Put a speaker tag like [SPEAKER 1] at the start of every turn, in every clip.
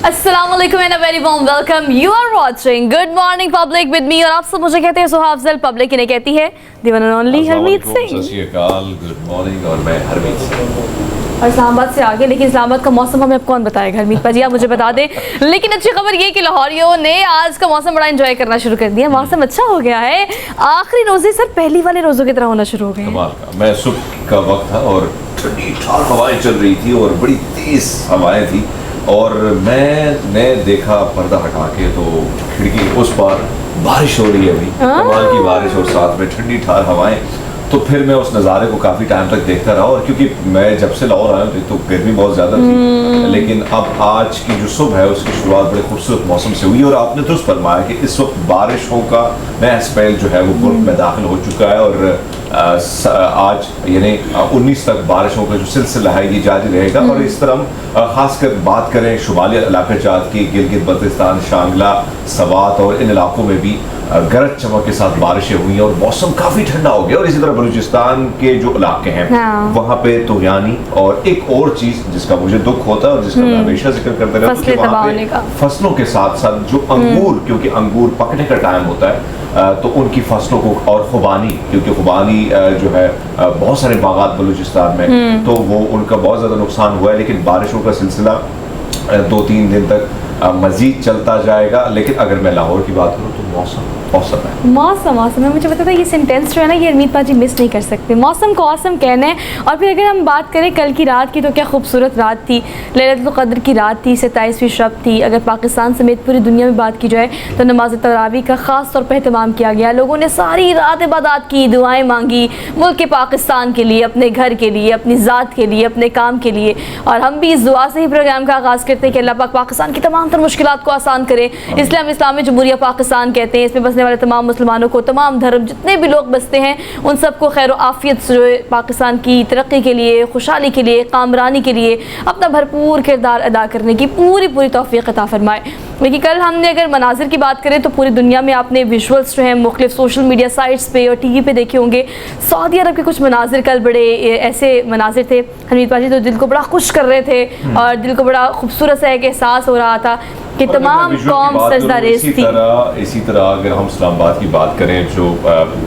[SPEAKER 1] Assalamualaikum and a very warm welcome. You are watching Good Morning Public with me और आप सब मुझे कहते हैं सुहाब अफजल, पब्लिक इन्हें कहती है the one and only Harmeet Singh.
[SPEAKER 2] Sat Shri अकाल, गुड मॉर्निंग और मैं हरमीत सिंह
[SPEAKER 1] और इस्लामाबाद से आगे, लेकिन इस्लामाबाद का मौसम हमें अब कौन बताएगा? हरमीत पाजी आप मुझे बता दें। लेकिन अच्छी खबर ये कि लाहौरियों ने आज का मौसम बड़ा एंजॉय करना शुरू कर दिया। मौसम अच्छा हो गया है, आखिरी रोजे सर पहली वाले रोजों की तरह होना शुरू हो गए।
[SPEAKER 2] कमाल का। मैं सुबह का वक्त था और ठंडी ठार हवाएं चल रही थी और बड़ी तेज हवाएं थी और मैंने देखा पर्दा हटा के तो खिड़की उस पार बारिश हो रही है अभी, कमाल की बारिश और साथ में ठंडी ठार हवाएं। तो फिर मैं उस नज़ारे को काफ़ी टाइम तक देखता रहा और क्योंकि मैं जब से लाहौर आया हूँ तो गर्मी बहुत ज़्यादा थी, लेकिन अब आज की जो सुबह है उसकी शुरुआत बड़े खूबसूरत मौसम से हुई और आपने दुरुस्त फरमाया कि इस वक्त बारिशों का नया स्पेल जो है वो मुल्क में दाखिल हो चुका है और आज यानी 19 तक बारिशों का जो सिलसिला है ये जारी रहेगा। और इस तरह खासकर बात करें शुमाली इलाके जात की, गिलगित बल्तिस्तान, शांगला, सवात और इन इलाकों में भी गरज चमक के साथ बारिशें हुई और मौसम काफ़ी ठंडा हो गया। और इसी तरह बलूचिस्तान के जो इलाके हैं वहाँ पे तुगयानी और एक और चीज़ जिसका मुझे दुख होता है और जिसका मैं हमेशा जिक्र करता रहता हूँ कि वहाँ पे फसलों के साथ साथ जो अंगूर, क्योंकि अंगूर पकने का टाइम होता है तो उनकी फसलों को, और खुबानी, क्योंकि खुबानी जो है बहुत सारे बागात बलूचिस्तान में, तो वो उनका बहुत ज़्यादा नुकसान हुआ है। लेकिन बारिशों का सिलसिला 2-3 दिन तक मज़ीद चलता जाएगा। लेकिन अगर मैं लाहौर की बात करूँ तो मौसम औसम है।
[SPEAKER 1] मौसम है, मुझे पता था ये सेंटेंस जो है ना ये हरमीत पाजी मिस नहीं कर सकते। मौसम को औसम कहना है। और फिर अगर हम बात करें कल की रात की तो क्या खूबसूरत रात थी, लैलतुल क़द्र की रात थी, 27वीं शब थी। अगर पाकिस्तान समेत पूरी दुनिया में बात की जाए तो नमाज तरावी का ख़ास तौर पर अहतमाम किया गया। लोगों ने सारी रात इबादत की, दुआएँ मांगी मुल्क के पाकिस्तान के लिए, अपने घर के लिए, अपनी ज़ात के लिए, अपने काम के लिए। और हम भी इस दुआ से ही प्रोग्राम का आगाज़ करते हैं कि अल्लाह पाक पाकिस्तान की तमाम तर मुश्किलात को आसान करे। इसलिए हम इस्लामी जमहूरिया पाकिस्तान कहते हैं। इसमें बसने वाले तमाम मुसलमानों को, तमाम धर्म जितने भी लोग बसते हैं उन सबको खैर आफियत जो है पाकिस्तान की तरक्की के लिए, खुशहाली के लिए, कामरानी के लिए अपना भरपूर किरदार अदा करने की पूरी तौफीक अता फरमाए। लेकिन कल हमने अगर मनाजिर की बात करें तो पूरी दुनिया में आपने विजुअल्स जो हैं मुख्तलिफ सोशल मीडिया साइट्स पे और टीवी पे देखे होंगे। सऊदी अरब के कुछ मनाजिर कल बड़े ऐसे मनाजिर थे हरमीत पाजी तो दिल को बड़ा खुश कर रहे थे और दिल को बड़ा खूबसूरत सा एक एहसास हो रहा था कि तमाम कौम सजदा रेज़ थी।
[SPEAKER 2] इसी तरह अगर हम इस्लामाबाद की बात करें जो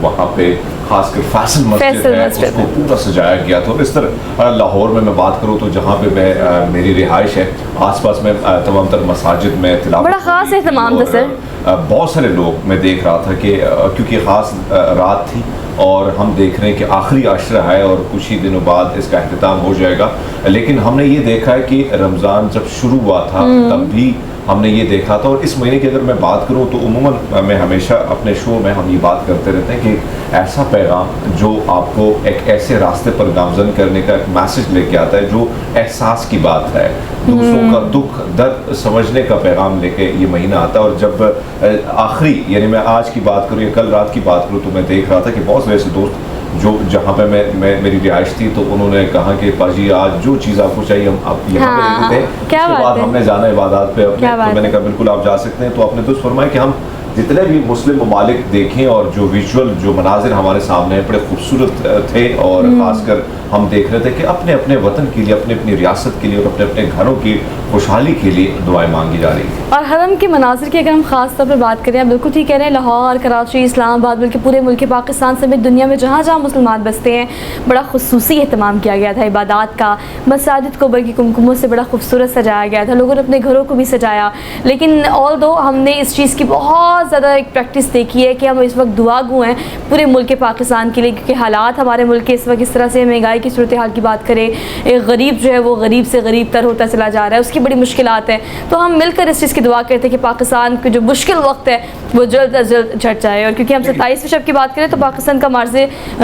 [SPEAKER 2] वहाँ पे खासकर फैसल मस्जिद है उसको पूरा सजाया गया था। और इस तरह लाहौर में मैं बात करूँ तो जहाँ पे मैं मेरी रिहाइश है आसपास में तमाम तर मसाजिद में तिलावत
[SPEAKER 1] बड़ा ख़ास एहतमाम था सर।
[SPEAKER 2] बहुत सारे लोग, मैं देख रहा था कि क्योंकि ख़ास रात थी और हम देख रहे हैं कि आखिरी आशरा है और कुछ ही दिनों बाद इसका अख्तिताम हो जाएगा। लेकिन हमने ये देखा है कि रमज़ान जब शुरू हुआ था तब भी हमने ये देखा था। और इस महीने की अगर मैं बात करूँ तो उमूमन मैं हमेशा अपने शो में हम ये बात करते रहते हैं कि ऐसा पैगाम जो आपको एक ऐसे रास्ते पर गामजन करने का एक मैसेज लेके आता है जो एहसास की बात है, दूसरों का दुख दर्द समझने का पैगाम लेके ये महीना आता है। और जब आखिरी यानी मैं आज की बात करूँ या कल रात की बात करूँ तो मैं देख रहा था कि बहुत सारे ऐसे दोस्त जो जहाँ पे मैं मेरी रिहाइश थी तो उन्होंने कहा कि पाजी आज जो चीज़ आपको चाहिए हम आप यहाँ पे देते हैं। उसके बाद हमने जाना इबादत पे अपने, तो मैंने कहा बिल्कुल आप जा सकते हैं। तो आपने दुरुस्त फरमाया कि हम जितने भी मुस्लिम ममालिक देखें और जो विजुअल जो मनाजिर हमारे सामने हैं बड़े खूबसूरत थे और ख़ासकर हम देख रहे थे कि अपने अपने वतन के लिए, अपने अपनी रियासत के लिए और अपने अपने घरों की खुशहाली के लिए दुआएं मांगी जा रही थी।
[SPEAKER 1] और हरम के मनाजिर की अगर हम ख़ास तौर पर बात करें, बिल्कुल ठीक कह रहे हैं, लाहौर, कराची, इस्लामाबाद बल्कि पूरे मुल्क पाकिस्तान समेत दुनिया में जहाँ जहाँ मुसलमान बसते हैं बड़ा खुसूसी एहतमाम किया गया था इबादत का। मसाजिद को बल्कि कुमकुमों से बड़ा खूबसूरत सजाया गया था, लोगों ने अपने घरों को भी सजाया। लेकिन ऑल दो हमने इस चीज़ की बहुत ज़्यादा एक प्रैक्टिस देखी है कि हम इस वक्त दुआ गो हैं पूरे मुल्क पाकिस्तान के लिए, क्योंकि हालात हमारे मुल्क के इस वक्त इस तरह से, महंगाई की सूरत हाल की बात करें, एक गरीब जो है वो गरीब से गरीब तर होता चला जा रहा है, उसकी बड़ी मुश्किलात हैं। तो हम मिलकर इस चीज़ की दुआ करते हैं कि पाकिस्तान के जो मुश्किल वक्त है वो जल्द अज जल्द झट जाए। और क्योंकि हम 27वीं शब की बात करें तो पाकिस्तान का मार्ज़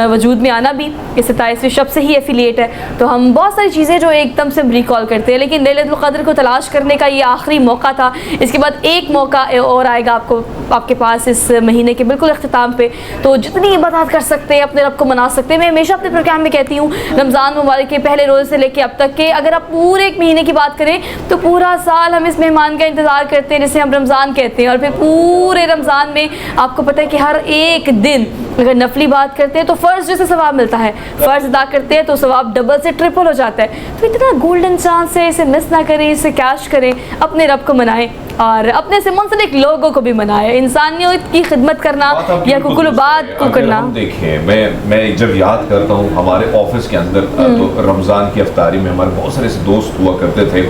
[SPEAKER 1] वजूद में आना भी इस 27वीं शब से ही एफिलिएट है, तो हम बहुत सारी चीज़ें जो एकदम से रिकॉल करते हैं। लेकिन लैलतुल क़द्र को तलाश करने का ये आखिरी मौका था। इसके बाद एक मौका और आएगा आपके पास इस महीने के बिल्कुल अख्तिताम पे, तो जितनी इबादत कर सकते हैं अपने रब को मना सकते हैं। मैं हमेशा अपने प्रोग्राम में कहती हूँ रमज़ान मुबारक के पहले रोज़ से लेकर अब तक के अगर आप पूरे एक महीने की बात करें तो पूरा साल हम इस मेहमान का इंतज़ार करते हैं जिसे हम रमज़ान कहते हैं। और फिर पूरे रमज़ान में आपको पता है कि हर एक दिन अगर नफली बात करते हैं तो फ़र्ज़ जैसे सवाब मिलता है, फ़र्ज़ अदा करते हैं तो सवाब डबल से ट्रिपल हो जाता है। तो इतना गोल्डन चांस है, इसे मिस ना करें, इसे कैश करें, अपने रब को मनाएं और अपने से मुंसलिक लोगों को भी मनाएं। इंसानियत की खिदमत करना या कुकुलबाद को करना।
[SPEAKER 2] देखिए, मैं जब याद करता हूँ हमारे ऑफिस के अंदर तो रमज़ान की अफ्तारी में हमारे बहुत सारे ऐसे दोस्त हुआ करते थे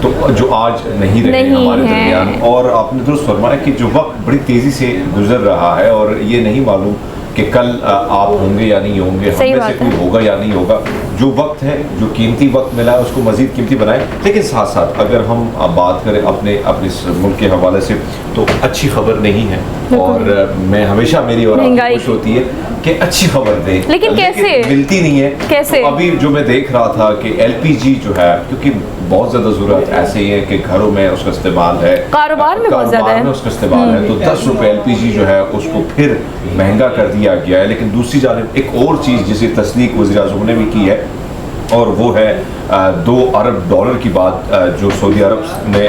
[SPEAKER 2] तो जो आज नहीं रहे हमारे दरमियान। और आपने दुरुस्त फरमाया कि जो वक्त बड़ी तेज़ी से गुजर रहा है और ये नहीं मालूम कि कल आप होंगे या नहीं होंगे, हम में से कोई होगा या नहीं होगा। जो वक्त है, जो कीमती वक्त मिला है, उसको मज़ीद कीमती बनाएं। लेकिन साथ साथ अगर हम बात करें अपने मुल्क के हवाले से तो अच्छी खबर नहीं है और मैं हमेशा मेरी और कोशिश होती है कि अच्छी खबर दें,
[SPEAKER 1] लेकिन कैसे
[SPEAKER 2] मिलती नहीं है।
[SPEAKER 1] कैसे?
[SPEAKER 2] तो अभी जो मैं देख रहा था कि LPG जो है, क्योंकि बहुत ज़्यादा ज़रूरत ऐसे ही है कि घरों में उसका इस्तेमाल है,
[SPEAKER 1] कारोबार में बहुत ज़्यादा है,
[SPEAKER 2] उसका इस्तेमाल है, तो 10 रुपये LPG जो है उसको फिर महंगा कर दिया गया है। लेकिन दूसरी जानिब एक और चीज़ जिसे तस्दीक वज़ीर-ए-आज़म ने भी की है और वो है 2 अरब डॉलर की बात जो सऊदी अरब में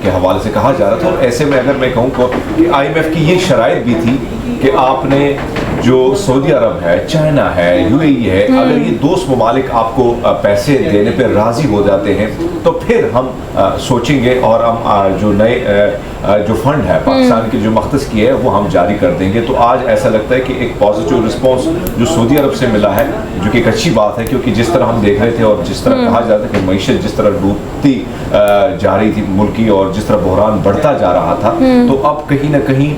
[SPEAKER 2] के हवाले से कहा जा रहा था। और ऐसे में अगर मैं कहूँ कि IMF की ये शराइत भी थी कि आपने जो सऊदी अरब है, चाइना है, UAE है, अगर ये दोस्त ममालिक आपको पैसे देने पर राज़ी हो जाते हैं तो फिर हम सोचेंगे और हम जो नए जो फंड है पाकिस्तान के जो मख्तस किए है वो हम जारी कर देंगे। तो आज ऐसा लगता है कि एक पॉजिटिव रिस्पॉन्स जो सऊदी अरब से मिला है, जो कि एक अच्छी बात है, क्योंकि जिस तरह हम देख रहे थे और जिस तरह कहा जाता है कि मईशत जिस तरह डूबती जा रही थी मुल्क की और जिस तरह बहरान बढ़ता जा रहा था, तो अब कहीं ना कहीं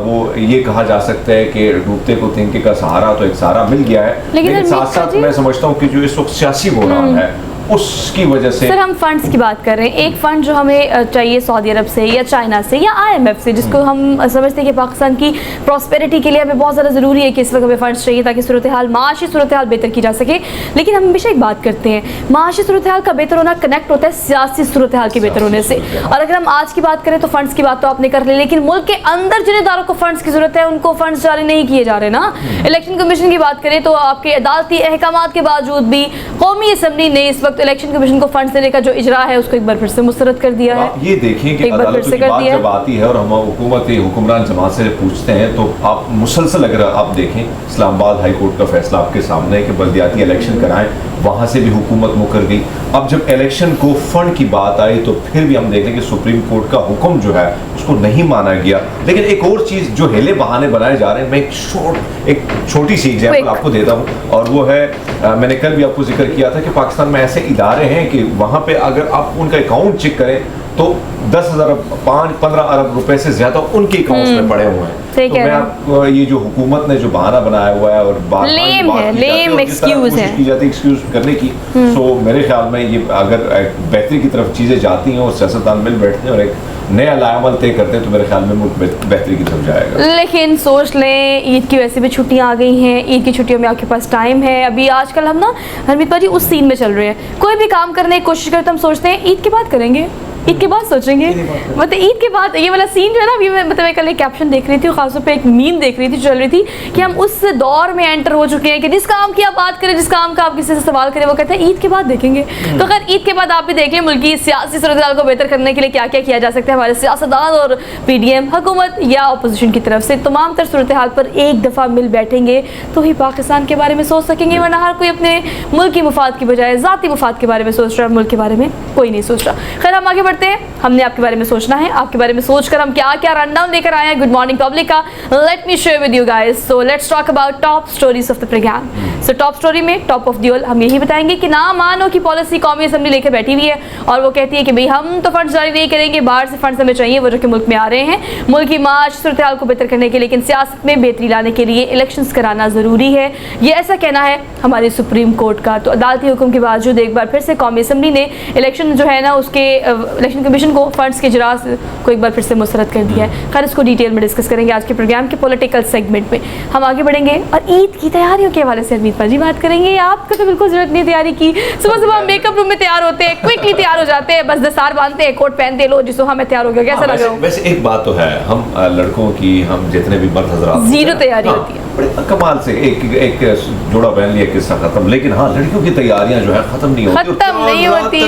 [SPEAKER 2] वो ये कहा जा सकता है कि डूबते को तिनके का सहारा तो एक सहारा मिल गया है। लेकिन साथ साथ मैं समझता हूँ कि जो इस वक्त सियासी बहरान है उसकी वजह से।
[SPEAKER 1] सर, हम फंड्स की बात कर रहे हैं। एक फ़ंड जो हमें चाहिए सऊदी अरब से या चाइना से या IMF से, जिसको हम समझते हैं कि पाकिस्तान की प्रॉस्पेरिटी के लिए हमें बहुत ज़्यादा ज़रूरी है कि इस वक्त हमें फ़ंड्स चाहिए ताकि सूरत हाल, माशी सूरत हाल बेहतर की जा सके। लेकिन हम हमेशा एक बात करते हैं, माशी सूरत हाल का बेहतर होना कनेक्ट होता है सियासी सूरत हाल के बेहतर होने से। और अगर हम आज की बात करें तो फ़ंड्स की बात तो आपने कर ली, लेकिन मुल्क के अंदर जिन इदारों को फ़ंड्स की ज़रूरत है उनको फ़ंड्स जारी नहीं किए जा रहे ना। इलेक्शन कमीशन की बात करें तो आपके अदालती अहकामात के बावजूद भी कौमी असम्बली ने इस वक्त इलेक्शन कमीशन को फंड देने का जो इजरा है उसको एक बार फिर से मुस्तरद कर दिया है।
[SPEAKER 2] आप ये देखें कि अदालतों की बात जब आती है और हम हुकूमरान जमात से पूछते हैं तो आप मुसलसल अगर आप देखें इस्लामाबाद हाई कोर्ट का फैसला आपके सामने है कि बल्दियाती इलेक्शन कराएं, वहाँ से भी हुकूमत मुकर गई। अब जब इलेक्शन को फंड की बात आई तो फिर भी हम देखते हैं कि सुप्रीम कोर्ट का हुक्म जो है उसको नहीं माना गया। लेकिन एक और चीज़ जो हेले बहाने बनाए जा रहे हैं, मैं एक छोटी सी एग्जाम्पल आपको देता हूँ और वो है मैंने कल भी आपको जिक्र किया था कि पाकिस्तान में ऐसे इदारे हैं कि वहाँ पे अगर आप उनका अकाउंट चेक करें तो 10,000 5-15 अरब रुपए से ज्यादा उनके अकाउंट्स में पड़े हुए हैं। तो मैं आपको ये जो हुकूमत ने जो बहाना बनाया हुआ है और बात की जाती है एक्सक्यूज करने की, तो मेरे ख्याल में ये अगर बेहतरी की तरफ चीजें जाती हैं और सियासतदान मिल बैठते हैं और एक नया लायामल तय करते हैं तो मेरे ख्याल में मुल्क बेहतरी की तरफ जाएगा।
[SPEAKER 1] लेकिन सोच लें, ईद की वैसे भी छुट्टियां आ गई हैं, ईद की छुट्टियों में आपके पास टाइम है। अभी आजकल हम ना हरमीत भाजी उस सीन में चल रहे हैं, कोई भी काम करने की कोशिश करते हम सोचते हैं ईद के बाद करेंगे, ईद के बाद सोचेंगे, मतलब ईद के बाद। ये वाला सीन जो है ना, अभी मैं कल एक कैप्शन देख रही थी, खासतौर पे एक मीम देख रही थी, चल रही थी कि हम उस दौर में एंटर हो चुके हैं कि जिस काम की आप बात करें, जिस काम का आप किसी से सवाल करें, वो कहते हैं ईद के बाद देखेंगे। तो अगर ईद के बाद आप भी देख लें मुल्क की सियासी सूरत को बेहतर करने के लिए क्या क्या किया जा सकता है हमारे सियासतदान और PDM हुकूमत या अपोजिशन की तरफ से, तमाम तर सूरत हाल पर एक दफ़ा मिल बैठेंगे तो ही पाकिस्तान के बारे में सोच सकेंगे। वरना हर कोई अपने मुल्क की मुफाद की बजाय ज़ाती मुफाद के बारे में सोच रहा है, मुल्क के बारे में कोई नहीं सोच रहा। खैर, हम आगे बढ़ते हैं। हमने आपके बारे में सोचना है, आपके बारे में सोचकर हम क्या क्या रनडाउन लेकर आए हैं गुड मॉर्निंग पब्लिक का। Let me share with you guys. So let's talk about top stories of the program. So top story में टॉप ऑफ द ऑल हम यही बताएंगे कि ना मानो की पॉलिसी कौमी असम्बली लेकर बैठी हुई है और वो कहती है कि भाई हम तो फंड जारी नहीं करेंगे, बाहर से फंड हमें चाहिए वो जो कि मुल्क में आ रहे हैं मुल्क की माश सूरत हाल को बेहतर करने के लिए, लेकिन सियासत में बेहतरी लाने के लिए इलेक्शंस कराना ज़रूरी है, ये ऐसा कहना है हमारी सुप्रीम कोर्ट का। तो अदालती हुक्म के बावजूद एक बार फिर से कौमी असम्बली ने इलेक्शन जो है ना उसके इलेक्शन कमीशन को फंड्स के इजरास को एक बार फिर से मुस्तरद कर दिया है। खैर, इसको डिटेल में डिस्कस करेंगे आज के प्रोग्राम के पॉलिटिकल सेगमेंट में। हम आगे बढ़ेंगे और ईद की तैयारियों के हवाले से हरमीत भाजी बात करेंगे। आपको तो बिल्कुल जरूरत नहीं तैयारी की, सुबह सुबह मेकअप रूम में तैयार होते हैं, क्विकली तैयार हो जाते हैं, बस दस्तार बांधते हैं, कोट पहनते लो जिसको हमें तैयार हो गया। कैसा लग रहा है?
[SPEAKER 2] वैसे एक बात तो है, हम लड़कों की, हम जितने भी मर्द हज़रात
[SPEAKER 1] जीरो तैयारी होती है,
[SPEAKER 2] बड़े कमाल से एक जोड़ा पहन लिया, किस्सा खत्म। लेकिन हाँ, लड़कियों की तैयारियां जो है खत्म नहीं होती,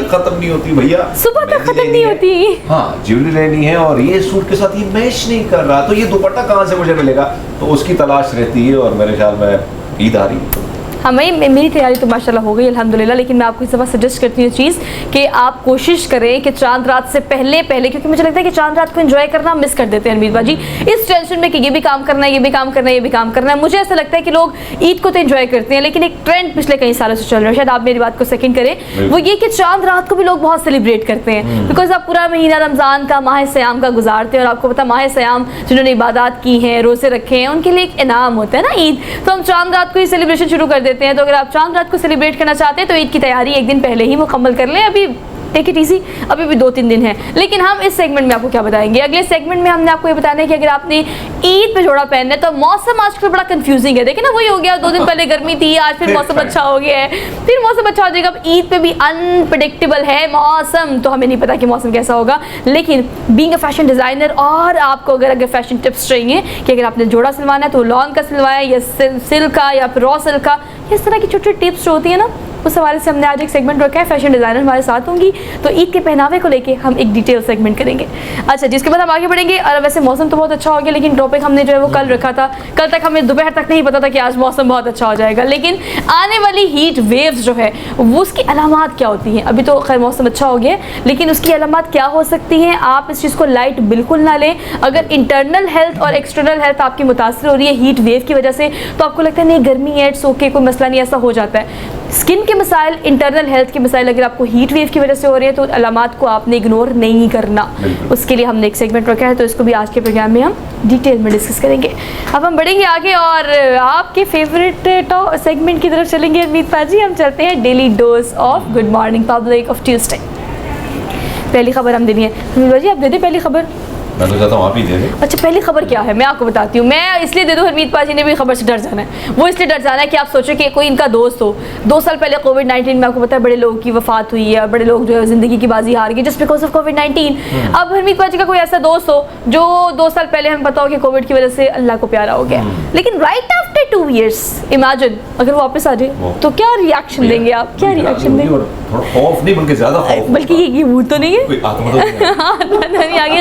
[SPEAKER 2] खत्म नहीं होती भैया,
[SPEAKER 1] सुबह तक खत्म नहीं होती।
[SPEAKER 2] हाँ, ज्वेलरी लेनी है और ये सूट के साथ ये मैच नहीं कर रहा, तो ये दुपट्टा कहाँ से मुझे मिलेगा, तो उसकी तलाश रहती है। और मेरे ख्याल में ईद आ रही है।
[SPEAKER 1] हाँ, मेरी तैयारी तो माशाल्लाह हो गई अल्हम्दुलिल्लाह, लेकिन मैं आपको इस दफ़ा सजेस्ट करती हूँ चीज़ कि आप कोशिश करें कि चांद रात से पहले, क्योंकि मुझे लगता है कि चांद रात को एंजॉय करना मिस कर देते हैं हरमीत बाजी, इस टेंशन में कि ये भी काम करना है, ये भी काम करना है, ये भी काम करना है। मुझे ऐसा लगता है कि लोग ईद को तो एंजॉय करते हैं, लेकिन एक ट्रेंड पिछले कई सालों से चल रहा है, शायद आप मेरी बात को सेकंड करें, वो ये कि चांद रात को भी लोग बहुत सेलिब्रेट करते हैं, बिकॉज आप पूरा महीना रमज़ान का, माह सयाम का गुजारते हैं, और आपको पता माह सयाम जिन्होंने इबादत की हैं, रोज़े रखे हैं, उनके लिए एक इनाम होता है ना ईद, तो हम चांद रात को ही सेलिब्रेशन शुरू कर देते हैं। तो अगर आप चांद रात को सेलिब्रेट करना चाहते हैं तो ईद की तैयारी एक दिन पहले ही मुकम्मल कर लें। अभी टेक इट इजी, अभी भी 2-3 दिन है। लेकिन हम इस सेगमेंट में आपको क्या बताएंगे, अगले सेगमेंट में हमने आपको ये बताना है कि अगर आपने ईद पे जोड़ा पहनना है तो मौसम आजकल बड़ा कंफ्यूजिंग है। देखिए ना, वही हो गया, 2 दिन पहले गर्मी थी, आज फिर मौसम अच्छा हो गया है, फिर मौसम अच्छा हो जाएगा। अब ईद पे भी अनप्रेडिक्टेबल है मौसम, तो हमें नहीं पता कि मौसम कैसा होगा। लेकिन बीइंग अ फैशन डिज़ाइनर, और आपको अगर फैशन टिप्स चाहिए कि अगर आपने जोड़ा सिलवाना है तो लॉन का सिलवाएं या सिल्क का या फिर रॉ सिल्क का, इस तरह की छोटी छोटी टिप्स जो होती है ना, उस हवाले से हमने आज एक सेगमेंट रखा है। फैशन डिज़ाइनर हमारे साथ होंगी, तो ईद के पहनावे को लेके हम एक डिटेल सेगमेंट करेंगे। अच्छा, जिसके बाद हम आगे बढ़ेंगे। और वैसे मौसम तो बहुत अच्छा हो गया, लेकिन टॉपिक हमने जो है वो कल रखा था। कल तक हमें दोपहर तक नहीं पता था कि आज मौसम बहुत अच्छा हो जाएगा, लेकिन आने वाली हीट वेव्स जो है वो उसकी अलामात क्या होती हैं। अभी तो खैर मौसम अच्छा हो गया, लेकिन उसकी अलामात क्या हो सकती हैं। आप इस चीज़ को लाइट बिल्कुल ना लें। अगर इंटरनल हेल्थ और एक्सटर्नल हेल्थ आपकी मुतासर हो रही है हीट वेव की वजह से, तो आपको लगता है नहीं गर्मी है, इट्स ओके, कोई मसला नहीं, ऐसा हो जाता है। स्किन के मसाइल, इंटरनल हेल्थ के मसाइल अगर आपको हीट वेव की वजह से हो रही है तो अलामात को आपने इग्नोर नहीं करना। उसके लिए हमने एक सेगमेंट रखा है, तो इसको भी आज के प्रोग्राम में हम डिटेल में डिस्कस करेंगे। अब हम बढ़ेंगे आगे और आपके फेवरेट सेगमेंट की तरफ चलेंगे हरमीत पाजी। हम चलते हैं daily dose of good morning public of Tuesday. पहली खबर हम देनी है हरमीत पाजी, आप दे दें पहली खबर।
[SPEAKER 2] मैं तो चाहता हूँ आप ही दे दें।
[SPEAKER 1] अच्छा, पहली खबर क्या है मैं आपको बताती हूँ। मैं इसलिए दे दूँ, हरमीत पाजी ने भी खबर से डर जाना है। वो इसलिए डर जाना है कि आप सोचो कि कोई इनका दोस्त हो, 2 साल पहले कोविड-19 में आपको पता है बड़े लोगों की वफात हुई है और बड़े लोग जो है ज़िंदगी की बाजी हार गए जस्ट बिकॉज ऑफ कोविड-19। अब हरमीत पाजी का कोई ऐसा दोस्त हो जो 2 साल पहले हमें पता हो कि कोविड की वजह से अल्लाह को प्यारा हो गया, लेकिन राइट आफ्टर 2 years इमेजिन अगर वो वापस आ जाए तो क्या रिएक्शन देंगे आप, क्या रिएक्शन देंगे?
[SPEAKER 2] थोड़ा खौफ नहीं बल्कि ज़्यादा खौफ,
[SPEAKER 1] बल्कि ये भूत तो नहीं है,
[SPEAKER 2] कोई आत्मा तो नहीं है।
[SPEAKER 1] आगे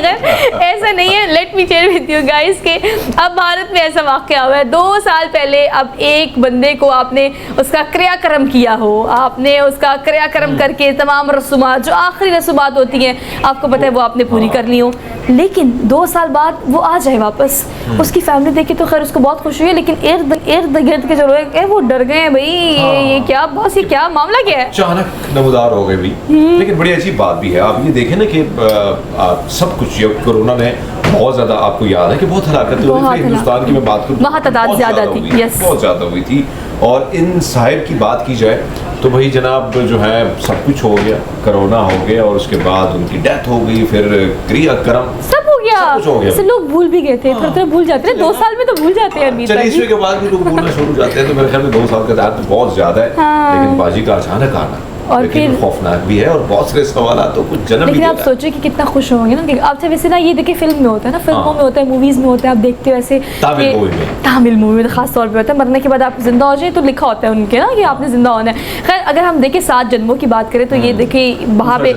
[SPEAKER 1] ऐसा नहीं है। Late me share with you guys के अब भारत में ऐसा वाक़या हुआ है 2 साल पहले। अब एक बंदे को आपने उसका क्रियाक्रम किया हो, आपने उसका क्रियाक्रम करके तमाम रसूमात जो आखिरी रसूमात होती हैं आपको पता है वो आपने पूरी कर ली हो, लेकिन 2 साल बाद वो आ जाए वापस। उसकी फैमिली देखी तो खैर उसको बहुत खुशी हुई, लेकिन इर्द गिर्द के जो लोग हैं वो डर गए हैं, भाई ये क्या बॉस, ये क्या मामला क्या है।
[SPEAKER 2] अचानक नमूदार हो गए भी। लेकिन बड़ी अजीब बात भी है, आप ये देखें ना कि सब कुछ कोरोना ने बहुत ज़्यादा, आपको याद है कि बहुत हलाकत हुई, हिंदुस्तान की मैं बात करूँ
[SPEAKER 1] वहाँ तादाद ज़्यादा थी,
[SPEAKER 2] बहुत ज़्यादा हुई थी। और इन साहिब की बात की जाए तो भाई जनाब जो है सब कुछ हो गया, कोरोना हो गया और उसके बाद उनकी डेथ हो गई, फिर क्रियाक्रम
[SPEAKER 1] सब हो गया, सब लोग भूल भी गए थे, थोड़ा भूल जाते हैं 2 साल में तो भूल जाते हैं।
[SPEAKER 2] चलिए इसमें के बाद भी लोग भूलना शुरू हो जाते हैं, तो मेरे ख्याल में 2 साल का टाइम तो बहुत ज़्यादा है। लेकिन बाजी का अचानक आना और फिर खौफनाक भी है और बहुत सारे सवाल तो कुछ जन्म भी देता है।
[SPEAKER 1] आप सोचो कि कितना खुश होंगे ना कि आपसे वैसे ना ये देखिए फिल्म में होता है ना, फिल्मों में होता है, मूवीज में होता है, आप देखते हो ऐसे तमिल मूवी में खास तौर पे होता है मरने के बाद आप जिंदा हो जाए तो लिखा होता है उनके ना कि आपने जिंदा होना है। खैर अगर हम देखें 7 जन्मों की बात करें तो ये देखिए वहाँ पे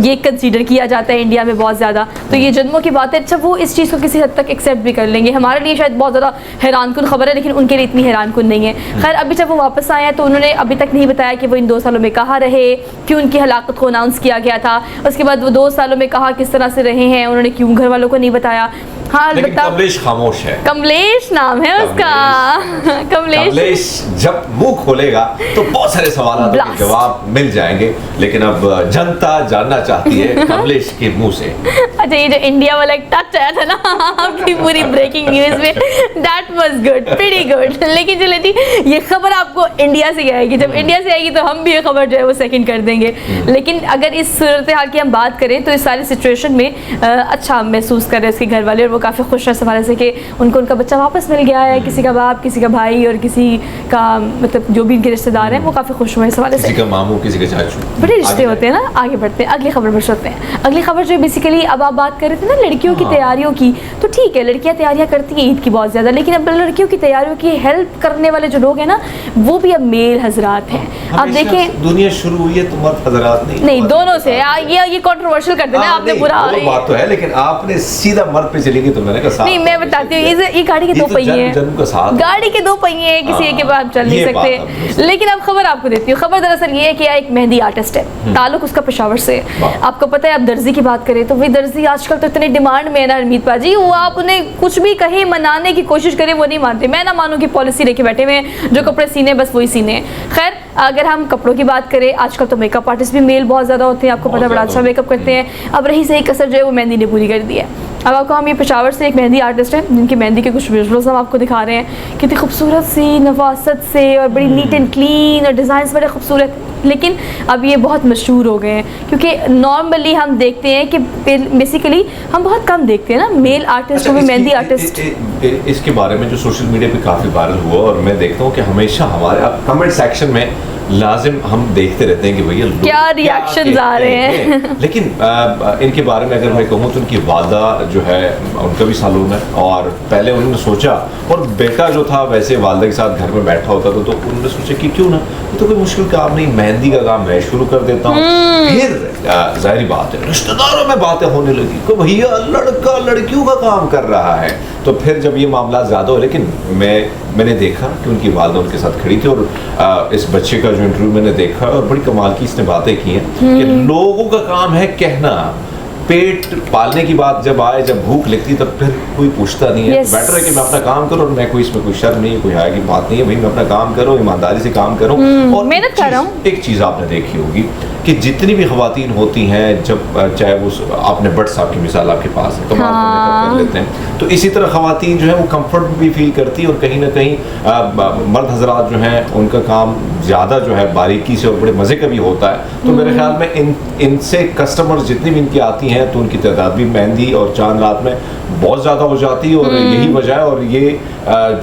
[SPEAKER 1] ये कंसीडर किया जाता है इंडिया में बहुत ज़्यादा, तो ये जन्मों की बात है। अच्छा वो इस चीज़ को किसी हद तक एक्सेप्ट भी कर लेंगे, हमारे लिए शायद बहुत ज़्यादा हैरानकुन खबर है लेकिन उनके लिए इतनी हैरानकुन नहीं है। खैर अभी जब वो वापस आए हैं तो उन्होंने अभी तक नहीं बताया कि वो इन 2 सालों में कहाँ रहे, क्यों की हलाकत को अनाउंस किया गया था, उसके बाद वो 2 सालों में कहा किस तरह से रहे हैं, उन्होंने क्यों घर वालों को नहीं बताया। हाँ
[SPEAKER 2] कमलेश खामोश है,
[SPEAKER 1] कमलेश नाम है उसका।
[SPEAKER 2] कमलेश जब मुंह खोलेगा तो बहुत सारे सवालों के जवाब मिल जाएंगे, लेकिन अब जनता जानना चाहती है कमलेश के मुंह से।
[SPEAKER 1] अच्छा ये जो इंडिया वाला एक टच आया था ना आपकी पूरी ब्रेकिंग न्यूज में, that was good, pretty good. लेकिन चलिए जी ये खबर आपको इंडिया से आएगी, जब इंडिया से आएगी तो हम भी ये खबर जो है वो सेकंड कर देंगे। लेकिन अगर इस सूरत हाल की हम बात करें तो इस सारी सिचुएशन में अच्छा महसूस कर रहे हैं उसके घर वाले, और वो काफ़ी खुश है इस हवाले से कि उनको उनका बच्चा वापस मिल गया है, किसी का बाप, किसी का भाई और किसी का मतलब जो भी इनके रिश्तेदार हैं वो काफ़ी खुश हुए इस हवाले से।
[SPEAKER 2] किसी का मामू, किसी का चाचू,
[SPEAKER 1] बड़े रिश्ते होते हैं ना। आगे बढ़ते हैं, अगली खबर पर चलते हैं। अगली खबर जो बेसिकली अब आप बात कर रहे थे ना लड़कियों की तैयारियों की, तो ठीक है लड़कियां तैयारियां करती हैं ईद की बहुत ज़्यादा, लेकिन अब लड़कियों की तैयारियों की हेल्प करने वाले जो लोग हैं ना वो भी अब मेल हजरात हैं। आप देखें
[SPEAKER 2] दुनिया शुरू हुई है तो मर्द हजरात
[SPEAKER 1] नहीं दोनों से ये कंट्रोवर्शियल कर देना आपने पूरा
[SPEAKER 2] बात तो है, लेकिन आपने सीधा मर्द पे चलेगी तो मैंने कहा
[SPEAKER 1] नहीं, मैं बताती हूँ ये गाड़ी के दो पहिए हैं, गाड़ी के दो पहिए हैं, किसी एक के बाद चल नहीं सकते। लेकिन अब खबर आपको देती हूँ। खबर दरअसल ये है कि एक मेहंदी आर्टिस्ट है, ताल्लुक उसका पेशावर से। आपको पता है आप दर्जी की बात करें तो वही दर्जी आजकल तो इतने डिमांड में है ना हरमीत पाजी, वो आप उन्हें कुछ भी कहे मनाने की कोशिश करें वो नहीं मानते। मैं ना मानूँ कि पॉलिसी लेके बैठे हुए हैं, जो कपड़े सीने बस वही सीने। खैर अगर हम कपड़ों की बात करें, आजकल तो मेकअप आर्टिस्ट भी मेल बहुत ज़्यादा होते हैं, आपको पता है बड़ा अच्छा मेकअप करते हैं। अब रही सही कसर जो है वो मेहंदी ने पूरी कर दी है। अब आपको हम ये पेशावर से एक मेहंदी आर्टिस्ट है जिनकी मेहंदी के कुछ विजुअल्स हम आपको दिखा रहे हैं, कितनी खूबसूरत सी नफासत से और बड़ी नीट एंड क्लीन और डिज़ाइन बड़े खूबसूरत। लेकिन अब ये बहुत मशहूर हो गए हैं क्योंकि नॉर्मली हम देखते हैं कि बेसिकली हम बहुत कम देखते हैं ना मेल आर्टिस्ट को भी मेहंदी आर्टिस्ट।
[SPEAKER 2] इसके बारे में जो सोशल मीडिया पे काफ़ी वायरल हुआ और मैं देखता हूँ कि हमेशा हमारे कमेंट सेक्शन में लाजिम हम देखते रहते हैं कि भैया
[SPEAKER 1] क्या रिएक्शंस आ रहे हैं।
[SPEAKER 2] लेकिन इनके बारे में अगर मैं कहूँ तो उनकी वादा जो है उनका भी सालून है और पहले उन्होंने सोचा, और बेटा जो था वैसे वालदा के साथ घर में बैठा होता था तो उन्होंने सोचा कि क्यों ना, तो कोई मुश्किल काम नहीं, मेहंदी का काम मैं शुरू कर देता हूँ। फिर जाहिर बात है रिश्तेदारों में बातें होने लगी कि भैया लड़का लड़कियों का काम कर रहा है। तो फिर जब ये मामला ज़्यादा हो, लेकिन मैंने देखा कि उनकी वालदा उनके साथ खड़ी थी और इस बच्चे का जो इंटरव्यू मैंने देखा और बड़ी कमाल की इसने बातें की हैं कि लोगों का काम है कहना, पेट पालने की बात जब आए, जब भूख लगती तब फिर कोई पूछता नहीं है।
[SPEAKER 1] yes.
[SPEAKER 2] बेटर है कि मैं अपना काम करूं और मैं कोई इसमें कोई शर्म नहीं है, कोई हाया की बात नहीं है, भाई मैं अपना काम करूं, ईमानदारी से काम करूं। और
[SPEAKER 1] मेहनत कर रहा हूं।
[SPEAKER 2] एक चीज़ आपने देखी होगी कि जितनी भी ख़वातीन होती हैं, जब चाहे वो आपने बट साहब की मिसाल आपके पास है तो कर लेते हैं, तो इसी तरह ख़वातीन जो है वो कंफर्ट भी फील करती है और कहीं ना कहीं मर्द हजरात जो हैं उनका काम ज़्यादा जो है बारीकी से और बड़े मज़े का भी होता है। तो मेरे ख्याल में इनसे कस्टमर्स जितनी भी इनकी आती हैं तो उनकी तादाद भी मेहंदी और चांद रात में बहुत ज़्यादा हो जाती है और यही वजह है। और ये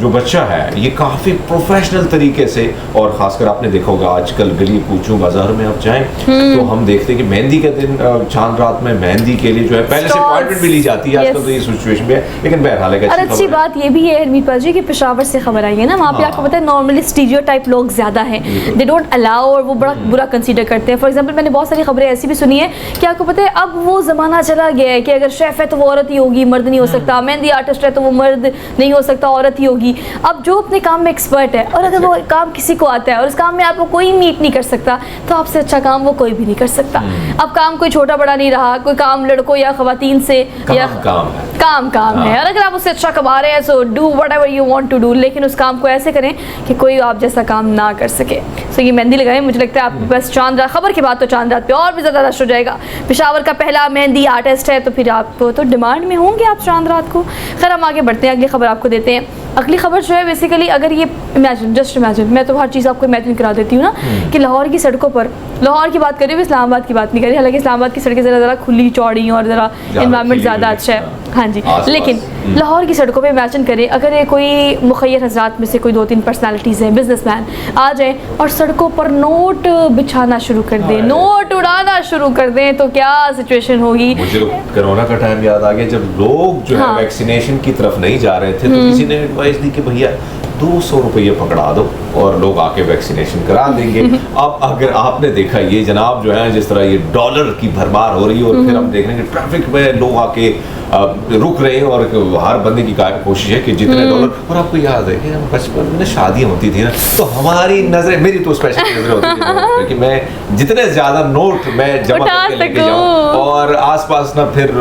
[SPEAKER 2] जो बच्चा है ये काफ़ी प्रोफेशनल तरीके से, और ख़ासकर आपने देखा होगा आजकल गली कूचों बाजार में आप जाएं तो हम देखते हैं कि मेहंदी के दिन चांद रात में मेहंदी के लिए जो है पहले से अपॉइंटमेंट भी ली जाती है। आजकल तो ये सिचुएशन भी है, लेकिन बहरहाल
[SPEAKER 1] अच्छी बात ये भी है हरमीत पाजी कि पेशावर से खबर आई है ना, वहाँ पे आपको पता है नॉर्मली स्टीरियोटाइप लोग ज़्यादा हैं, दे डोंट अलाउ और वो बड़ा बुरा कंसीडर करते हैं। फॉर एग्जांपल मैंने बहुत सारी खबरें ऐसी भी सुनी है कि आपको पता है अब वो ज़माना चला गया है कि अगर शेफ़ है तो वो औरत ही होगी, मर्द नहीं हो सकता, मेहंदी आर्टिस्ट है तो वो मर्द नहीं हो सकता, औरत ही होगी। अब जो अपने काम में एक्सपर्ट है और अगर वो काम किसी को आता है और उस काम में आपको कोई मीट नहीं कर सकता तो आपसे अच्छा काम वो कोई भी नहीं कर सकता। अब काम कोई छोटा बड़ा नहीं रहा, कोई काम लड़कों या खवातीन से या काम है, और अगर आप उससे अच्छा कमा रहे हैं so do whatever you want to do, लेकिन उस काम को ऐसे करें कि कोई आप जैसा काम ना कर सके। सो ये मेहंदी लगाएं, मुझे लगता है आप बस चांद रात खबर के बाद तो चांद रात पे और भी ज़्यादा रश हो जाएगा। पेशावर का पहला मेहंदी आर्टिस्ट है तो फिर आप तो डिमांड में होंगे आप चांद रात को। खैर हम आगे बढ़ते हैं, अगली खबर आपको देते हैं। अगली खबर जो है बेसिकली अगर ये जस्ट इमेजिन, मैं तो हर चीज़ आपको इमेजिन करा देती हूँ ना कि लाहौर की सड़कों पर, लाहौर की बात करी हुई, इस्लामाबाद की बात नहीं करी, हालांकि इस्लामाबाद की सड़कें ज़रा खुली चौड़ी और ज़रा इन्वायरमेंट ज़्यादा अच्छा है, हाँ जी, लेकिन लाहौर की सड़कों पे इमेजिन करें अगर ये कोई मुखय्यर हज़रात में से कोई 2-3 पर्सनालिटीज़ हैं, बिजनेसमैन आ जाएं और सड़कों पर नोट बिछाना शुरू कर दें, नोट उड़ाना शुरू कर दें, तो क्या सिचुएशन होगी।
[SPEAKER 2] मुझे कोरोना का टाइम याद आ गया जब लोग जो है वैक्सीनेशन की तरफ नहीं जा रहे थे तो किसी ने एडवाइस दी कि भैया 200 रुपये पकड़ा दो और लोग आके वैक्सीनेशन करा देंगे। अब अगर आपने देखा ये जनाब जो है जिस तरह ये डॉलर की भरमार हो रही है और फिर हम देख रहे हैं कि ट्रैफिक में लोग आके रुक रहे हैं और हर बंदे की कोशिश है कि जितने डॉलर, और आपको याद है कि बचपन में शादियाँ होती थी ना तो हमारी नजरें, मेरी तो स्पेशल नजरें होती थी कि मैं जितने ज्यादा नोट मैं जमा करके लेके जाऊँ और आसपास ना फिर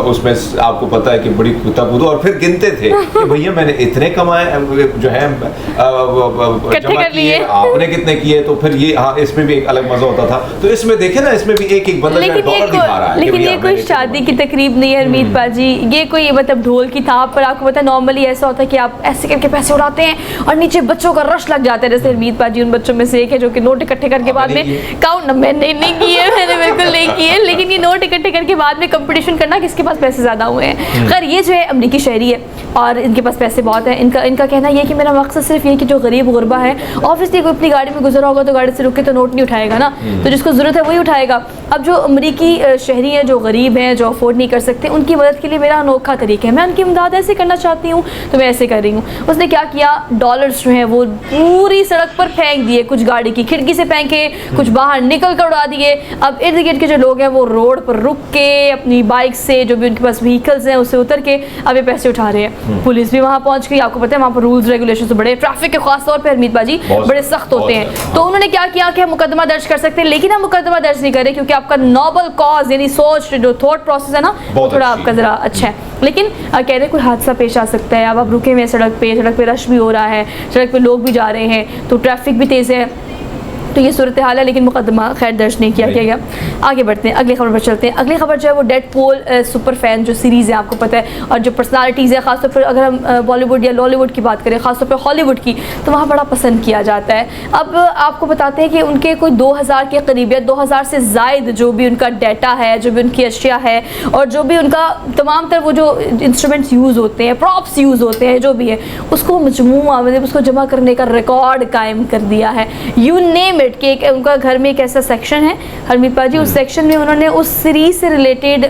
[SPEAKER 2] उसमें आपको पता है कि बड़ी कुताबूद, और फिर गिनते थे कि भैया मैंने इतने कमाए जो है जमा किए, आपने कितने किए, तो फिर ये हाँ इसमें भी एक अलग मजा होता था। तो इसमें देखे ना इसमें भी एक बंदा डॉलर दिखा रहा है,
[SPEAKER 1] लेकिन ये कोई शादी की तकरीब नहीं है हरमीत पाजी, ये कोई मतलब ढोल की थाप पर आपको पता है नॉर्मली ऐसा होता है कि आप ऐसे करके पैसे उड़ाते हैं और नीचे बच्चों का रश लग जाता है। जैसे हरमीत पाजी उन बच्चों में से एक है जो कि नोट इकट्ठे करके बाद में काउंट, मैंने नहीं किए, मैंने बिल्कुल नहीं किए, लेकिन ये नोट इकट्ठे करके बाद में कंपटीशन करना किसके पास पैसे ज़्यादा हुए हैं। खैर ये जो है अमरीकी शहरी है और इनके पास पैसे बहुत हैं। इनका कहना ये कि मेरा मकसद सिर्फ ये कि जो गरीब गुरबा है, ऑब्वियसली कोई अपनी गाड़ी में गुजरा होगा तो गाड़ी से रुक के तो नोट नहीं उठाएगा ना, तो जिसको ज़रूरत है वही उठाएगा। अब जो अमरीकी शहरी हैं, जो गरीब हैं, जो अफोर्ड नहीं कर सकते, उनकी मदद के लिए मेरा अनोखा तरीका है। मैं उनकी इमदाद ऐसे करना चाहती हूँ तो मैं ऐसे कर रही हूँ। उसने क्या किया, डॉलर्स जो हैं वो पूरी सड़क पर फेंक दिए, कुछ गाड़ी की खिड़की से फेंके, कुछ बाहर निकल कर उड़ा दिए। अब इर्द गिर्द के जो लोग हैं वो रोड पर रुक के अपनी बाइक से, जो भी उनके पास व्हीकल्स हैं उससे उतर के अब ये पैसे उठा रहे हैं। पुलिस भी वहाँ पहुँच गई। आपको पता है वहाँ पर रूल्स रेगुलेशन तो बड़े, ट्रैफिक के खास तौर पर हरमीत बाजी बड़े सख्त होते हैं। तो उन्होंने क्या किया कि हम मुकदमा दर्ज कर सकते हैं, लेकिन हम मुकदमा दर्ज नहीं करें क्योंकि आपका नोबल कॉज यानी सोच, जो थॉट प्रोसेस है ना, वो थोड़ा आपका ज़रा अच्छा है। लेकिन कह रहे कोई हादसा पेश आ सकता है, अब आप रुके हुए सड़क पे रश भी हो रहा है, सड़क पे लोग भी जा रहे हैं, तो ट्रैफिक भी तेज़ है, तो ये सूरत हाल है। लेकिन मुकदमा खैर दर्ज नहीं किया गया। आगे बढ़ते हैं, अगली खबर पर चलते हैं। अगली खबर जो है वो डेडपूल सुपर फैन जो सीरीज़ है आपको पता है, और जो पर्सनालिटीज़ है ख़ासतौर पर अगर हम बॉलीवुड या लॉलीवुड की बात करें, ख़ासतौर पर हॉलीवुड की, तो वहाँ बड़ा पसंद किया जाता है। अब आपको बताते हैं कि उनके कोई 2000 के करीब या 2000 से ज़ायद जो भी उनका डाटा है, जो भी उनकी अशिया है और जो भी उनका तमाम तर वो जो इंस्ट्रूमेंट्स यूज़ होते हैं, प्रॉप्स यूज़ होते हैं, जो भी है उसको मजमूआ मतलब उसको जमा करने का रिकॉर्ड कायम कर दिया है। यू नेम इट कि उनका घर में एक ऐसा सेक्शन है हरमीत पाजी, उस सेक्शन में उन्होंने उस सीरीज से रिलेटेड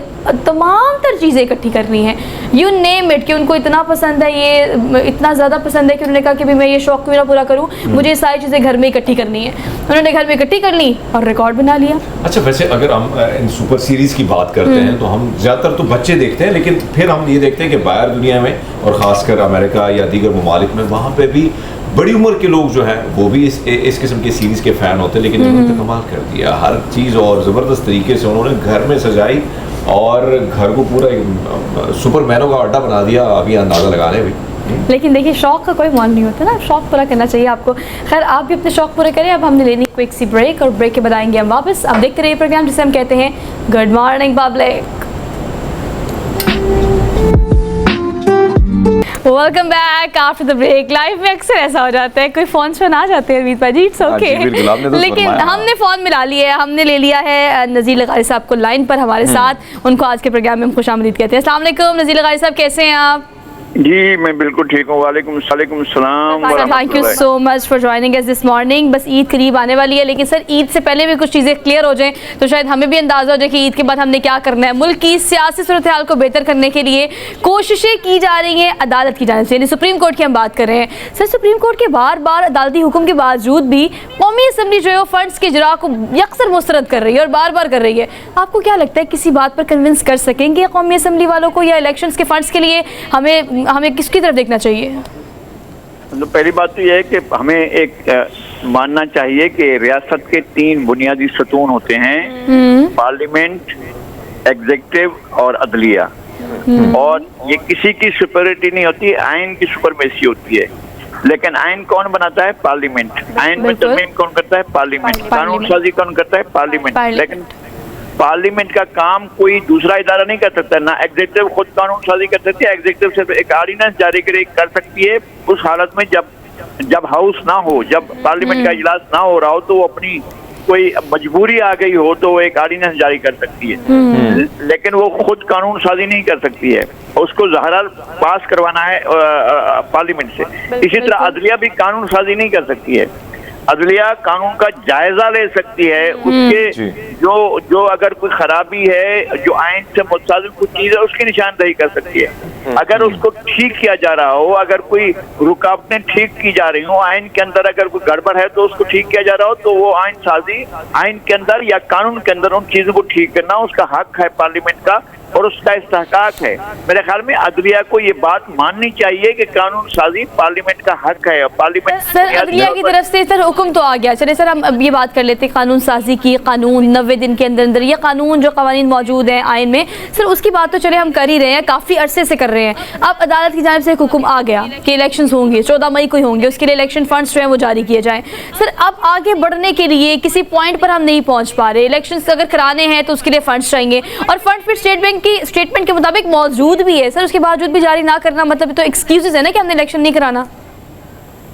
[SPEAKER 1] तमाम तर चीज़ें इकट्ठी करनी है। यू नेम इट कि उनको इतना पसंद है, ये इतना ज़्यादा पसंद है कि उन्होंने कहा कि भाई मैं ये शौक़ क्यों ना पूरा करूँ, मुझे ये सारी चीज़ें घर में इकट्ठी करनी है। उन्होंने घर में इकट्ठी कर ली और रिकॉर्ड बना लिया।
[SPEAKER 2] अच्छा, वैसे अगर हम इन सुपर सीरीज़ की बात करते हैं तो हम ज़्यादातर तो बच्चे देखते हैं, लेकिन फिर हम ये देखते हैं कि बाहर दुनिया में और ख़ासकर अमेरिका या दीगर ममालिक में वहाँ पर भी बड़ी उम्र के लोग जो हैं वो भी इस किस्म की सीरीज़ के फ़ैन होते हैं। लेकिन इन्होंने तो कमाल कर दिया, हर चीज़ और ज़बरदस्त तरीके से उन्होंने घर में सजाई और घर को पूरा सुपरमैनों का अड्डा बना दिया। अभी अंदाज़ा लगाने भी,
[SPEAKER 1] लेकिन देखिए शौक़ का कोई मान नहीं होता ना, शौक़ पूरा करना चाहिए आपको। खैर आप भी अपने शौक़ पूरे करें। अब हमने लेनी क्विक सी ब्रेक और ब्रेक के बाद आएंगे हम वापस। अब देखते रहिए प्रोग्राम जिसे हम कहते हैं good morning public. Welcome back after the break. Life में अक्सर ऐसा हो जाता है, कोई फ़ोन पर आ जाते हैं अरमीत भाजी, इट्स ओके, लेकिन हमने फ़ोन मिला लिया है, हमने ले लिया है नज़ीर लगारी साहब को लाइन पर हमारे साथ। उनको आज के प्रोग्राम में हम खुशामदीद कहते हैं। अस्सलाम वालेकुम नज़ीर लगारी साहब, कैसे हैं आप?
[SPEAKER 3] जी मैं बिल्कुल ठीक हूँ। वालेकुम सलाम।
[SPEAKER 1] Thank you so much for joining us this morning. बस ईद करीब आने वाली है, लेकिन सर ईद से पहले भी कुछ चीज़ें क्लियर हो जाएं तो शायद हमें भी अंदाज़ा हो जाए कि ईद के बाद हमने क्या करना है। मुल्क की सियासी सूरत हाल को बेहतर करने के लिए कोशिशें की जा रही हैं अदालत की जानिब से, यानी सुप्रीम कोर्ट की हम बात कर रहे हैं। सर सुप्रीम कोर्ट के बार बार अदालती हुक्म के बावजूद भी कौमी असम्बली जो है वो फंड्स के इजरा को यकसर मुस्तरद कर रही है और बार बार कर रही है। आपको क्या लगता है किसी बात पर कन्विंस कर सकेंगे कौमी असम्बली वालों को, या इलेक्शंस के फंड्स के लिए हमें किसकी तरफ देखना चाहिए?
[SPEAKER 3] तो पहली बात तो यह है कि हमें एक मानना चाहिए कि रियासत के 3 बुनियादी सतून होते हैं, पार्लियामेंट, एग्जीक्यूटिव और अदलिया, और ये किसी की सुपरियरिटी नहीं होती, आइन की सुपरमेसी होती है। लेकिन आइन कौन बनाता है? पार्लियामेंट। आइन में तरमीम कौन करता है? पार्लियामेंट। कानून साजी कौन करता है? पार्लियामेंट। लेकिन पार्लियामेंट का काम कोई दूसरा इदारा नहीं कर सकता। ना एग्जीक्यूटिव खुद कानून साजी कर सकती है, एग्जीक्यूटिव सिर्फ एक ऑर्डिनेंस जारी कर सकती है उस हालत में जब हाउस ना हो, जब पार्लियामेंट का इजलास ना हो रहा हो, तो वो अपनी कोई मजबूरी आ गई हो तो वो एक ऑर्डिनेंस जारी कर सकती है, लेकिन वो खुद कानून साजी नहीं कर सकती है, उसको ज़हरा पास करवाना है पार्लियामेंट से। इसी तरह अदलिया भी कानून साजी नहीं कर सकती है, अदलिया कानून का जायजा ले सकती है, उसके जो अगर कोई खराबी है, जो आइन से मुताबिक कुछ चीज है, उसकी निशानदेही कर सकती है। अगर उसको ठीक किया जा रहा हो, अगर कोई रुकावटें ठीक की जा रही हो, आइन के अंदर अगर कोई गड़बड़ है तो उसको ठीक किया जा रहा हो, तो वो आइन साजी, आइन के अंदर या कानून के अंदर उन चीजों को ठीक करना उसका हक है पार्लियामेंट का और उसका इस्तेहकाक है। मेरे ख्याल में अदलिया को ये बात माननी चाहिए कि कानून साजी पार्लियामेंट का हक है। पार्लियामेंट
[SPEAKER 1] सर अदलिया की तरफ से सर हुक्म तो आ गया, चलिए सर हम अब ये बात कर लेते हैं कानून साजी की, कानून 90 दिन के अंदर अंदर ये कानून जो कवानीन मौजूद हैं आइन में, सर उसकी बात तो चले हम कर ही रहे हैं, काफ़ी अरसे से कर रहे हैं। अब अदालत की जानिब से एक हुक्म आ गया कि इलेक्शंस होंगे, 14 मई को ही होंगे, उसके लिए इलेक्शन फंड्स जो हैं वो जारी किए जाएँ। सर अब आगे बढ़ने के लिए किसी पॉइंट पर हम नहीं पहुँच पा रहे, इलेक्शंस अगर कराने हैं तो उसके लिए फंड्स चाहिए, और फंड फिर स्टेट बैंक की स्टेटमेंट के मुताबिक मौजूद भी है सर, उसके बावजूद भी जारी ना करना मतलब तो एक्सक्यूजेस है ना कि हमने इलेक्शन नहीं कराना।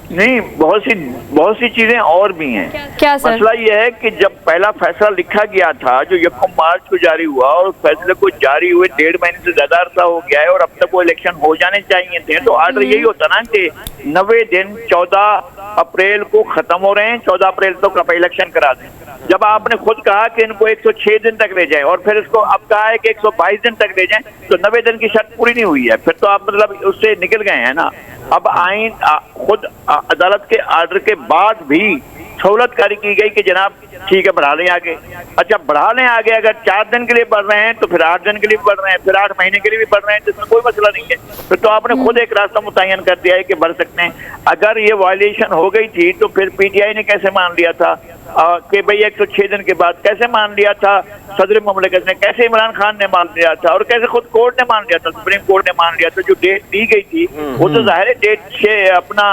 [SPEAKER 3] नहीं, बहुत सी चीजें और भी हैं।
[SPEAKER 1] क्या सर?
[SPEAKER 3] मसला ये है कि जब पहला फैसला लिखा गया था जो 1 मार्च को जारी हुआ और उस फैसले को जारी हुए 1.5 महीने से ज्यादा अरसा हो गया है और अब तक वो इलेक्शन हो जाने चाहिए थे, तो आर्डर यही होता ना कि 90 दिन 14 अप्रैल को खत्म हो रहे हैं, 14 अप्रैल तक आप इलेक्शन करा दें। जब आपने खुद कहा कि इनको 106 दिन तक ले जाए और फिर इसको अब कहा है कि 122 दिन तक ले जाएं, तो 90 दिन की शर्त पूरी नहीं हुई है, फिर तो आप मतलब उससे निकल गए हैं ना। अब आइन खुद अदालत के आर्डर के बाद भी सहूलत कारी की गई कि जनाब ठीक है बढ़ा लें आगे। अच्छा, बढ़ा लें आगे, अगर 4 दिन के लिए बढ़ रहे हैं तो फिर 8 दिन के लिए बढ़ रहे हैं, फिर 8 महीने के लिए भी बढ़ रहे हैं, तो इसमें कोई मसला नहीं है। फिर तो आपने खुद एक रास्ता मुतय्यन कर दिया है कि बढ़ सकते हैं। अगर ये वायलेशन हो गई थी तो फिर पीटीआई ने कैसे मान लिया था कि भाई 106 दिन के बाद? कैसे मान लिया था सदर मुमलिकत ने, कैसे इमरान खान ने मान लिया था और कैसे खुद कोर्ट ने मान लिया था, सुप्रीम कोर्ट ने मान लिया था। जो डेट दी गई थी वो तो जाहिर है डेट अपना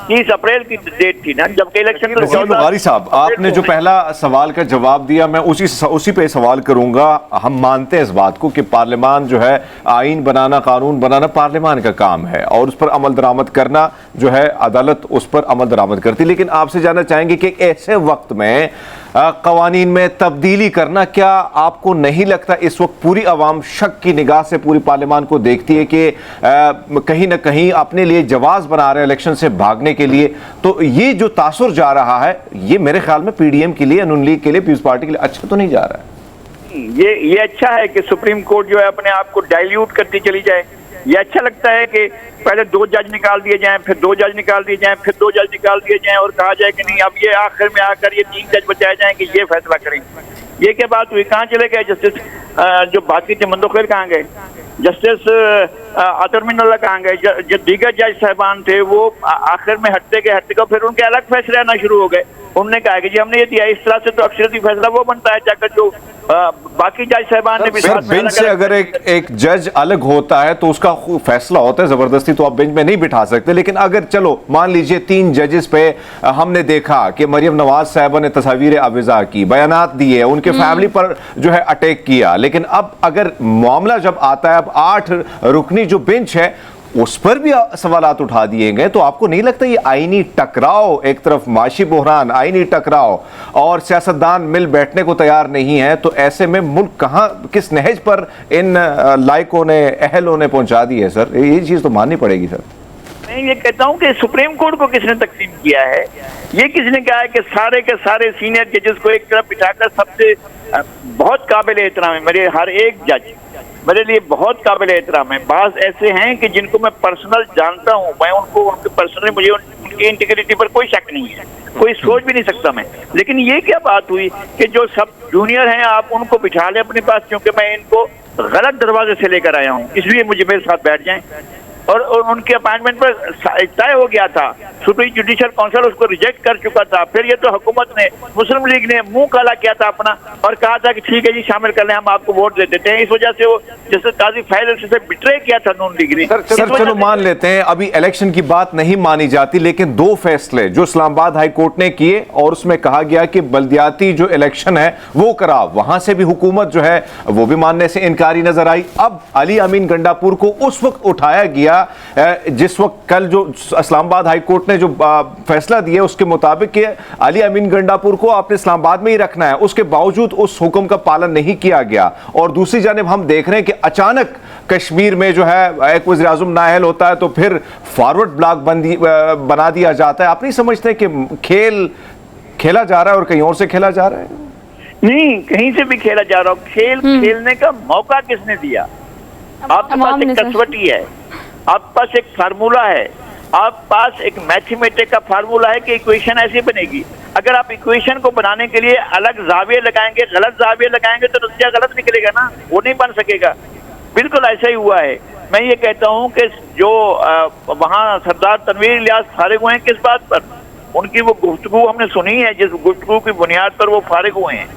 [SPEAKER 3] 30 अप्रैल की डेट थी ना, जबकि इलेक्शन
[SPEAKER 2] बुखारी साहब, आपने जो पहला सवाल का जवाब दिया मैं उसी पे सवाल करूंगा। हम मानते हैं इस बात को कि पार्लियामान जो है आइन बनाना, कानून बनाना पार्लियामान का काम है और उस पर अमल दरामद करना जो है अदालत उस पर अमल दरामद करती। लेकिन आपसे जानना चाहेंगे कि ऐसे वक्त में कवानीन में तब्दीली करना, क्या आपको नहीं लगता इस वक्त पूरी अवाम शक की निगाह से पूरी पार्लियामान को देखती है कि कहीं ना कहीं अपने लिए जवाब बना रहे हैं इलेक्शन से भागने के लिए? तो ये जो तासुर जा रहा है ये मेरे ख्याल में पीडीएम के लिए, नून लीग के लिए, पीपल्स पार्टी के लिए अच्छा तो नहीं जा रहा है।
[SPEAKER 3] ये अच्छा है कि सुप्रीम कोर्ट जो है अपने आप को डाइल्यूट करती चली जाए। ये अच्छा लगता है कि पहले 2 जज निकाल दिए जाएं, फिर 2 जज निकाल दिए जाएं, फिर 2 जज निकाल दिए जाएं और कहा जाए कि नहीं अब ये आखिर में आकर ये 3 जज बचाए जाएं कि ये फैसला करेंगे। ये क्या बात हुई? कहाँ चले गए जस्टिस जो बाकी थे? मंदोखेल कहाँ गए? जस्टिस अतर मिनल्ला कहाँ गए? जो दीगर जज साहबान थे वो आखिर में हटते गए फिर उनके अलग फैसले आना शुरू हो गए। उन्होंने कहा कि जी हमने ये दिया। इस तरह से तो अक्सरती फैसला वो बनता है जाकर जो बाकी जज साहबान ने भी
[SPEAKER 2] बेंच से अगर एक जज अलग होता है तो उसका फैसला होता है, जबरदस्ती तो आप बेंच में नहीं बिठा सकते। लेकिन अगर चलो मान लीजिए 3 जजेस पे हमने देखा कि मरियम नवाज साहबा ने तस्वीरें अविजा की, बयानात दिए, उनके फैमिली पर जो है अटैक किया, लेकिन अब अगर मामला जब आता है, अब 8 रुकनी जो बेंच है उस पर भी सवालात उठा दिए गए, तो आपको नहीं लगता ये आईनी टकराव, एक तरफ माशी बहरान, आईनी टकराव और सियासतदान मिल बैठने को तैयार नहीं है, तो ऐसे में मुल्क कहां किस नहज पर इन लायकों ने, अहलों ने पहुंचा दी है? सर ये चीज तो माननी पड़ेगी। सर
[SPEAKER 3] मैं ये कहता हूं कि सुप्रीम कोर्ट को किसने तकसीम किया है? ये किसने कहा है कि सारे के सारे सीनियर जजेस को एक तरफ बिठाकर सबसे बहुत काबिल एहतराम है मेरे हर एक जज, मेरे लिए बहुत काबिल एहतराम है। बाज ऐसे हैं कि जिनको मैं पर्सनल जानता हूं, मैं उनको पर्सनली, मुझे उनकी इंटीग्रिटी पर कोई शक नहीं है, कोई सोच भी नहीं सकता मैं। लेकिन ये क्या बात हुई कि जो सब जूनियर हैं आप उनको बिठा लें अपने पास, क्योंकि मैं इनको गलत दरवाजे से लेकर आया हूं, इसलिए मुझे मेरे साथ बैठ जाएं। और उनके अपॉइंटमेंट पर तय हो गया था, सुप्रीम जुडिशियल काउंसिल उसको रिजेक्ट कर चुका था। फिर ये तो हुकूमत ने, मुस्लिम लीग ने मुंह काला किया था अपना और कहा था कि ठीक है जी शामिल कर लें, हम आपको वोट दे देते हैं। इस वजह से वो जैसे काजी फैजल से बिट्रे किया था नून लीग ने।
[SPEAKER 2] सर चलो मान लेते हैं अभी इलेक्शन की बात नहीं मानी जाती, लेकिन 2 फैसले जो इस्लामाबाद हाई कोर्ट ने किए और उसमें कहा गया कि बल्दियाती जो इलेक्शन है वो करा, वहां से भी हुकूमत जो है वो भी मानने से इनकारी नजर आई। अब अली अमीन गंडापुर को उस वक्त उठाया गया जिस वक्त कल जो इस्लामाबाद हाई कोर्ट ने जो फैसला दिया उसके मुताबिक कि अली अमीन गंडापुर को आपने इस्लामाबाद में ही रखना है, उसके बावजूद उस हुक्म का पालन नहीं किया गया। और दूसरी जानिब हम देख रहे हैं कि अचानक कश्मीर में जो है एक वज़ीर आज़म नाअहल होता है तो फिर फॉरवर्ड ब्लॉक बना दिया जाता है। आप नहीं समझते कि खेल खेला जा रहा है और कहीं और से खेला जा रहा है?
[SPEAKER 3] नहीं, कहीं से भी खेला जा रहा हो। खेल खेलने का मौका किसने दिया? आपके पास एक कसवटी है, आपके पास एक फार्मूला है, आपके पास एक मैथमेटिक्स का फार्मूला है कि इक्वेशन ऐसी बनेगी। अगर आप इक्वेशन को बनाने के लिए अलग जाविये लगाएंगे, गलत जाविये लगाएंगे तो नतीजा गलत निकलेगा ना, वो नहीं बन सकेगा। बिल्कुल ऐसा ही हुआ है। मैं ये कहता हूँ कि जो वहाँ सरदार तनवीर इलियास फारिग हुए हैं किस बात पर? उनकी वो गुफ्तगू हमने सुनी है, जिस गुफ्तगू की बुनियाद पर वो फारिग हुए हैं।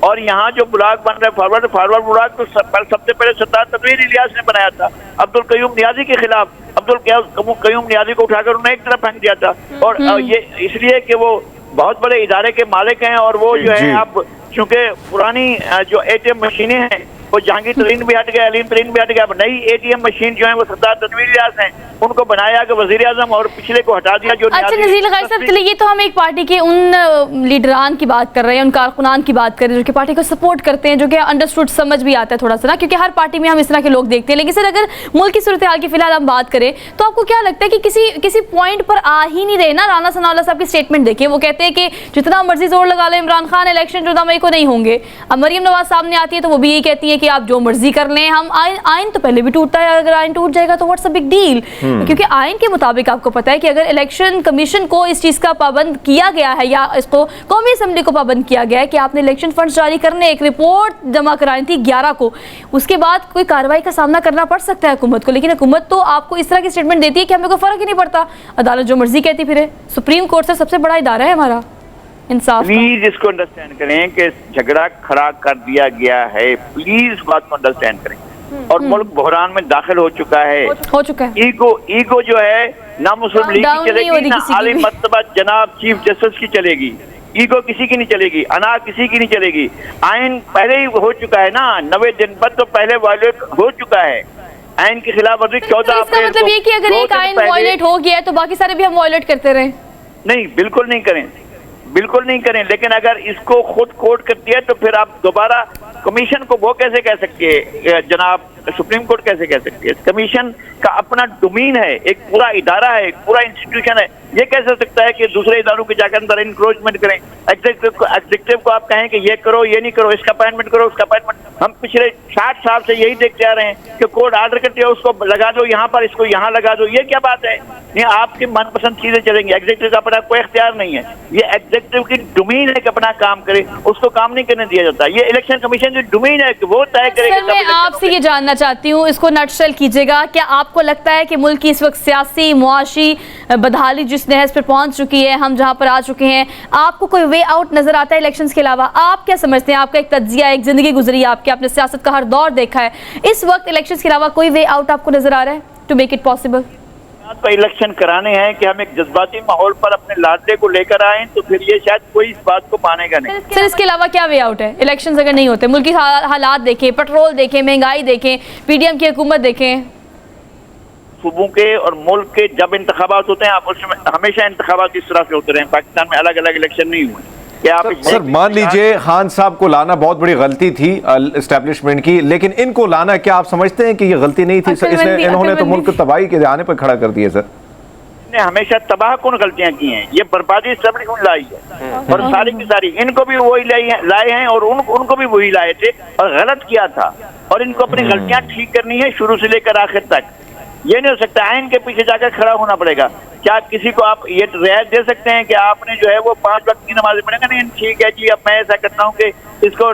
[SPEAKER 3] और यहाँ जो ब्लॉक बन रहा है फॉरवर्ड ब्लॉक, तो सबसे पहले सरदार तनवीर इलियास ने बनाया था अब्दुल कयूम नियाजी के खिलाफ। अब्दुल कयूम नियाजी को उठाकर उन्होंने एक तरफ फेंक दिया था, और ये इसलिए कि वो बहुत बड़े इदारे के मालिक हैं और वो जो है अब चूंकि पुरानी जो ATM मशीनें हैं वो जहांगीर तरीन भी हट गया, अलीम तरीन भी हट गया। नई ATM मशीन जो है वो सरदार तनवीर रियाज हैं, उनको बनाया कि वजीर आजम, और पिछले को हटा दिया जो।
[SPEAKER 1] अच्छा नज़ीर लगाई साहब, चलिए ये तो हम एक पार्टी के उन लीडरान की बात कर रहे हैं, उन कारकुनान की बात कर रहे हैं जो कि पार्टी को सपोर्ट करते हैं, जो कि अंडरस्टूड समझ भी आता है थोड़ा सा ना, क्योंकि हर पार्टी में हम इस तरह के लोग देखते हैं। लेकिन सर अगर मुल्क की सूरत हाल की फिलहाल हम बात करें तो आपको क्या लगता है कि किसी पॉइंट पर आ ही नहीं रहे ना? राना सनाउल्लाह साहब की स्टेटमेंट देखिए, वो कहते हैं कि जितना मर्जी जोर लगा ले इमरान खान, इलेक्शन 14 मई को नहीं होंगे। अब मरियम नवाज सामने आती है तो वो भी यही कहती है कि आप जो मर्जी कर लें, हम आइन तो पहले भी टूटता है, अगर आइन टूट जाएगा तो व्हाट्स अ बिग डील। क्योंकि आइन के मुताबिक आपको पता है कि अगर इलेक्शन कमीशन को इस चीज़ का पाबंद किया गया है या इसको कौमी असम्बली को पाबंद किया गया है कि आपने इलेक्शन फंड्स जारी करने, एक रिपोर्ट जमा करानी थी 11 को, उसके बाद कोई कार्रवाई का सामना करना पड़ सकता है हुकूमत को। लेकिन हुकूमत तो आपको इस तरह की स्टेटमेंट देती है कि हमें कोई फ़र्क ही नहीं पड़ता, अदालत जो मर्जी कहती फिरे। सुप्रीम कोर्ट से सबसे बड़ा इदारा है हमारा इंसाफ।
[SPEAKER 3] प्लीज इसको अंडरस्टैंड करें कि झगड़ा खड़ा कर दिया गया है, प्लीज बात को अंडरस्टैंड करें। और मुल्क बहरान में दाखिल हो चुका है,
[SPEAKER 1] हो चुका है।
[SPEAKER 3] ईगो जो है ना मुस्लिम लीग की चलेगी, ना आली मर्तबा जनाब चीफ जस्टिस की चलेगी। ईगो किसी की नहीं चलेगी, अना किसी की नहीं चलेगी। आइन पहले ही हो चुका है ना, 90 दिन पर तो पहले वायलेट हो चुका है। आइन की खिलाफ वर्जी 14 अप्रैल
[SPEAKER 1] मतलब ये कि अगर एक आइन वायलेट हो गया है तो बाकी सारे भी हम वायलेट करते रहे?
[SPEAKER 3] नहीं, बिल्कुल नहीं करें, बिल्कुल नहीं करें। लेकिन अगर इसको खुद कोर्ट कर दिया तो फिर आप दोबारा कमीशन को वो कैसे कह सकते हैं, जनाब सुप्रीम कोर्ट कैसे कह सकती है? कमीशन का अपना डोमेन है, एक पूरा इदारा है, एक पूरा इंस्टीट्यूशन है। ये कैसे हो सकता है कि दूसरे इदारों के जाकर अंदर इंक्रोचमेंट करें? एग्जीक्यूटिव को आप कहें कि ये करो, ये नहीं करो, इसका अपॉइंटमेंट करो, उसका अपॉइंटमेंट। हम पिछले 60 साल से यही देखते आ रहे हैं कि कोर्ट ऑर्डर करते हैं, उसको लगा दो यहाँ पर, इसको यहाँ लगा दो। ये क्या बात है? नहीं, आपकी मनपसंद चीजें चलेंगी, एग्जीक्यूटिव का अपना कोई इख्तियार नहीं है। ये एग्जीक्यूटिव की डोमेन है कि अपना काम करे, उसको काम नहीं करने दिया जाता। ये इलेक्शन कमीशन की डोमेन है कि वो तय करेगा।
[SPEAKER 1] सर मैं आपसे ये जानना चाहती हूँ, इसको नटशेल कीजिएगा, क्या आपको लगता है कि मुल्क की इस वक्त सियासी मुआशी बदहाली जिस नहज पर पहुंच चुकी है, हम जहां पर आ चुके हैं, आपको कोई वे आउट नजर आता है इलेक्शंस के अलावा? आप क्या समझते हैं? आपका एक तज्जिया, एक जिंदगी गुजरी है आपकी, आपने सियासत का हर दौर देखा है, इस वक्त इलेक्शंस के अलावा कोई वे आउट आपको नजर आ रहा है टू मेक इट पॉसिबल?
[SPEAKER 3] तो इलेक्शन कराने हैं कि हम एक जज्बाती माहौल पर अपने लाडले को लेकर आए, तो फिर ये शायद कोई इस बात को मानेगा नहीं।
[SPEAKER 1] सर इसके अलावा क्या वे आउट है? इलेक्शंस अगर नहीं होते, मुल्क की हालात देखें, पेट्रोल देखें, महंगाई देखें, PDM की हुकूमत देखें,
[SPEAKER 3] सूबों के और मुल्क के जब इंतखाबात होते हैं, आप उसमें हमेशा इंतखाबात इस तरह से होते रहे। पाकिस्तान में अलग अलग इलेक्शन नहीं हुए।
[SPEAKER 4] सर मान लीजिए खान साहब को लाना बहुत बड़ी गलती थी एस्टेब्लिशमेंट की, लेकिन इनको लाना क्या आप समझते हैं कि ये गलती नहीं थी? इन्होंने तो मुल्क तबाही के आने पर खड़ा कर दिया। सर
[SPEAKER 3] ने हमेशा तबाह कौन गलतियां की हैं? ये बर्बादी एस्टेब्लिशमेंट लाई है, और सारी की सारी इनको भी वही लाए हैं और उनको भी वही लाए थे, और गलत किया था। और इनको अपनी गलतियां ठीक करनी है शुरू से लेकर आखिर तक। ये नहीं हो सकता आइन के पीछे जाकर खड़ा होना पड़ेगा। क्या किसी को आप ये रियायत दे सकते हैं कि आपने जो है वो 5 वक्त की नमाज़ें पढ़ेंगे? नहीं, ठीक है जी, अब मैं ऐसा करता हूँ कि इसको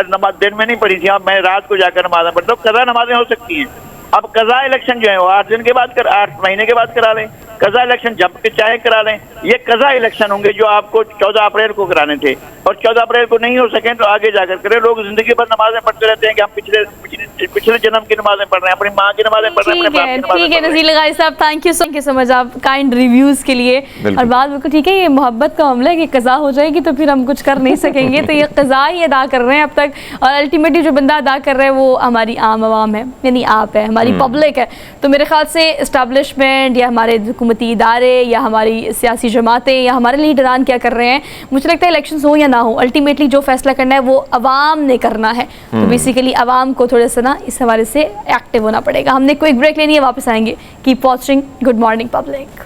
[SPEAKER 3] नमाज दिन में नहीं पढ़ी थी, अब मैं रात को जाकर नमाज़ें पढ़ता हूँ। कज़ा नमाजें हो सकती हैं। अब कज़ा इलेक्शन जो है वो 8 दिन के बाद 8 महीने के बाद करा लें। कज़ा इलेक्शन जब के चाहे करा लें। ये कज़ा इलेक्शन होंगे जो आपको 14 अप्रैल को कराने थे, और 14 अप्रैल को नहीं हो सके तो आगे जाकर करें। लोग जिंदगी भर नमाजें पढ़ते रहते हैं कि हम पिछले जन्म की नमाजें पढ़ रहे हैं, अपनी माँ की नमाजें पढ़ रहे हैं, अपने बाप की नमाजें।
[SPEAKER 1] ठीक है नज़ीर लगाई साहब, थैंक यू सो मच आप काइंड रिव्यूज के लिए। और बात बिल्कुल ठीक है, ये मोहब्बत का मामला है कि कज़ा हो जाएगी तो फिर हम कुछ कर नहीं सकेंगे, तो ये कज़ा ही अदा कर रहे हैं अब तक, और अल्टीमेटली जो बंदा अदा कर रहा है वो हमारी आम आवाम है, यानी आप है, हमारी पब्लिक है। तो मेरे ख्याल से इस्टेब्लिशमेंट या हमारे हुकूमती इदारे या हमारी सियासी जमातें या हमारे लीडरान क्या कर रहे हैं, मुझे लगता है इलेक्शन हो या ना हो, अल्टीमेटली जो फैसला करना है वो अवाम ने करना है। तो बेसिकली अवाम को थोड़ा सा ना इस हवाले से एक्टिव होना पड़ेगा। हमने कोई ब्रेक लेनी है, वापस आएंगे। Keep watching good morning public.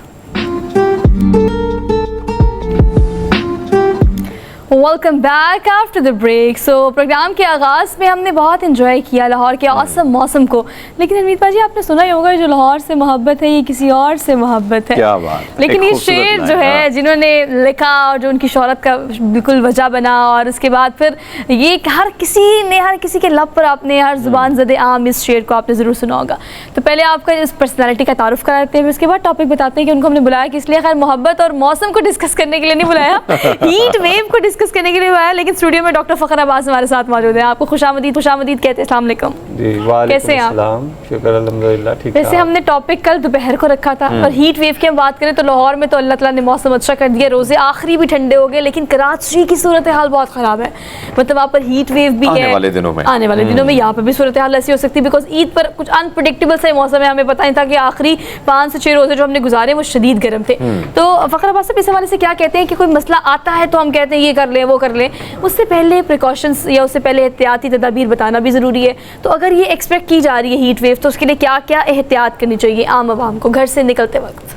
[SPEAKER 1] Welcome back after the break. So program के आगाज़ में हमने बहुत इंजॉय किया लाहौर के औसम मौसम को, लेकिन हमीद भाजी आपने सुना ही होगा जो लाहौर से मोहब्बत है ये किसी और से मोहब्बत है।
[SPEAKER 4] क्या बात।
[SPEAKER 1] लेकिन ये शेर जो है जिन्होंने लिखा और जो उनकी शोहरत का बिल्कुल वजह बना, और उसके बाद फिर ये हर किसी के लब पर आपने हर जुबान ज़दे आम इस शेर को आपने ज़रूर सुना होगा। तो पहले आपका इस पर्सनैलिटी का तारुफ कराते हैं, उसके बाद टॉपिक बताते हैं कि उनको हमने बुलाया कि इसलिए खैर मोहब्बत और मौसम को डिस्कस करने के लिए नहीं बुलाया, हीट वेव को डिस्कस डिस्कस करने के लिए आया, लेकिन स्टूडियो में डॉक्टर फ़खर अब्बास हमारे साथ मौजूद है। आपको खुशामदीद कहते हैं। अस्सलाम वालेकुम
[SPEAKER 5] जी,
[SPEAKER 1] कैसे हैं आप?
[SPEAKER 5] शुक्र अल्हम्दुलिल्लाह ठीक
[SPEAKER 1] वैसे हमने टॉपिक कल दोपहर को रखा था, और हीट वेव की हम बात करें तो लाहौर में तो अल्लाह ताला ने मौसम अच्छा कर दिया, रोज़े आखिरी भी ठंडे हो गए, लेकिन कराची की सूरत हाल बहुत ख़राब है। मतलब वहाँ पर हीट वेव भी है,
[SPEAKER 4] आने वाले दिनों में
[SPEAKER 1] यहाँ पर भी सूरत हाल ऐसी हो सकती है, बिकॉज ईद पर कुछ अनप्रडिक्टेबल सा मौसम है। हमें पता नहीं था कि आखिरी 5 से 6 रोजे जो हमने गुजारे वो शदीद गर्म थे। तो फ़खर अब्बास साहब इस हवाले से क्या कहते हैं कि कोई मसला आता है तो हम कहते हैं ये कर लें वो कर लें, उससे पहले प्रिकॉशंस या उससे पहले एहतियाती तदाबीर बताना भी ज़रूरी है। तो अगर ये एक्सपेक्ट की जा रही है हीट वेव, तो उसके लिए क्या क्या एहतियात करनी चाहिए आम आवाम को घर से निकलते वक्त?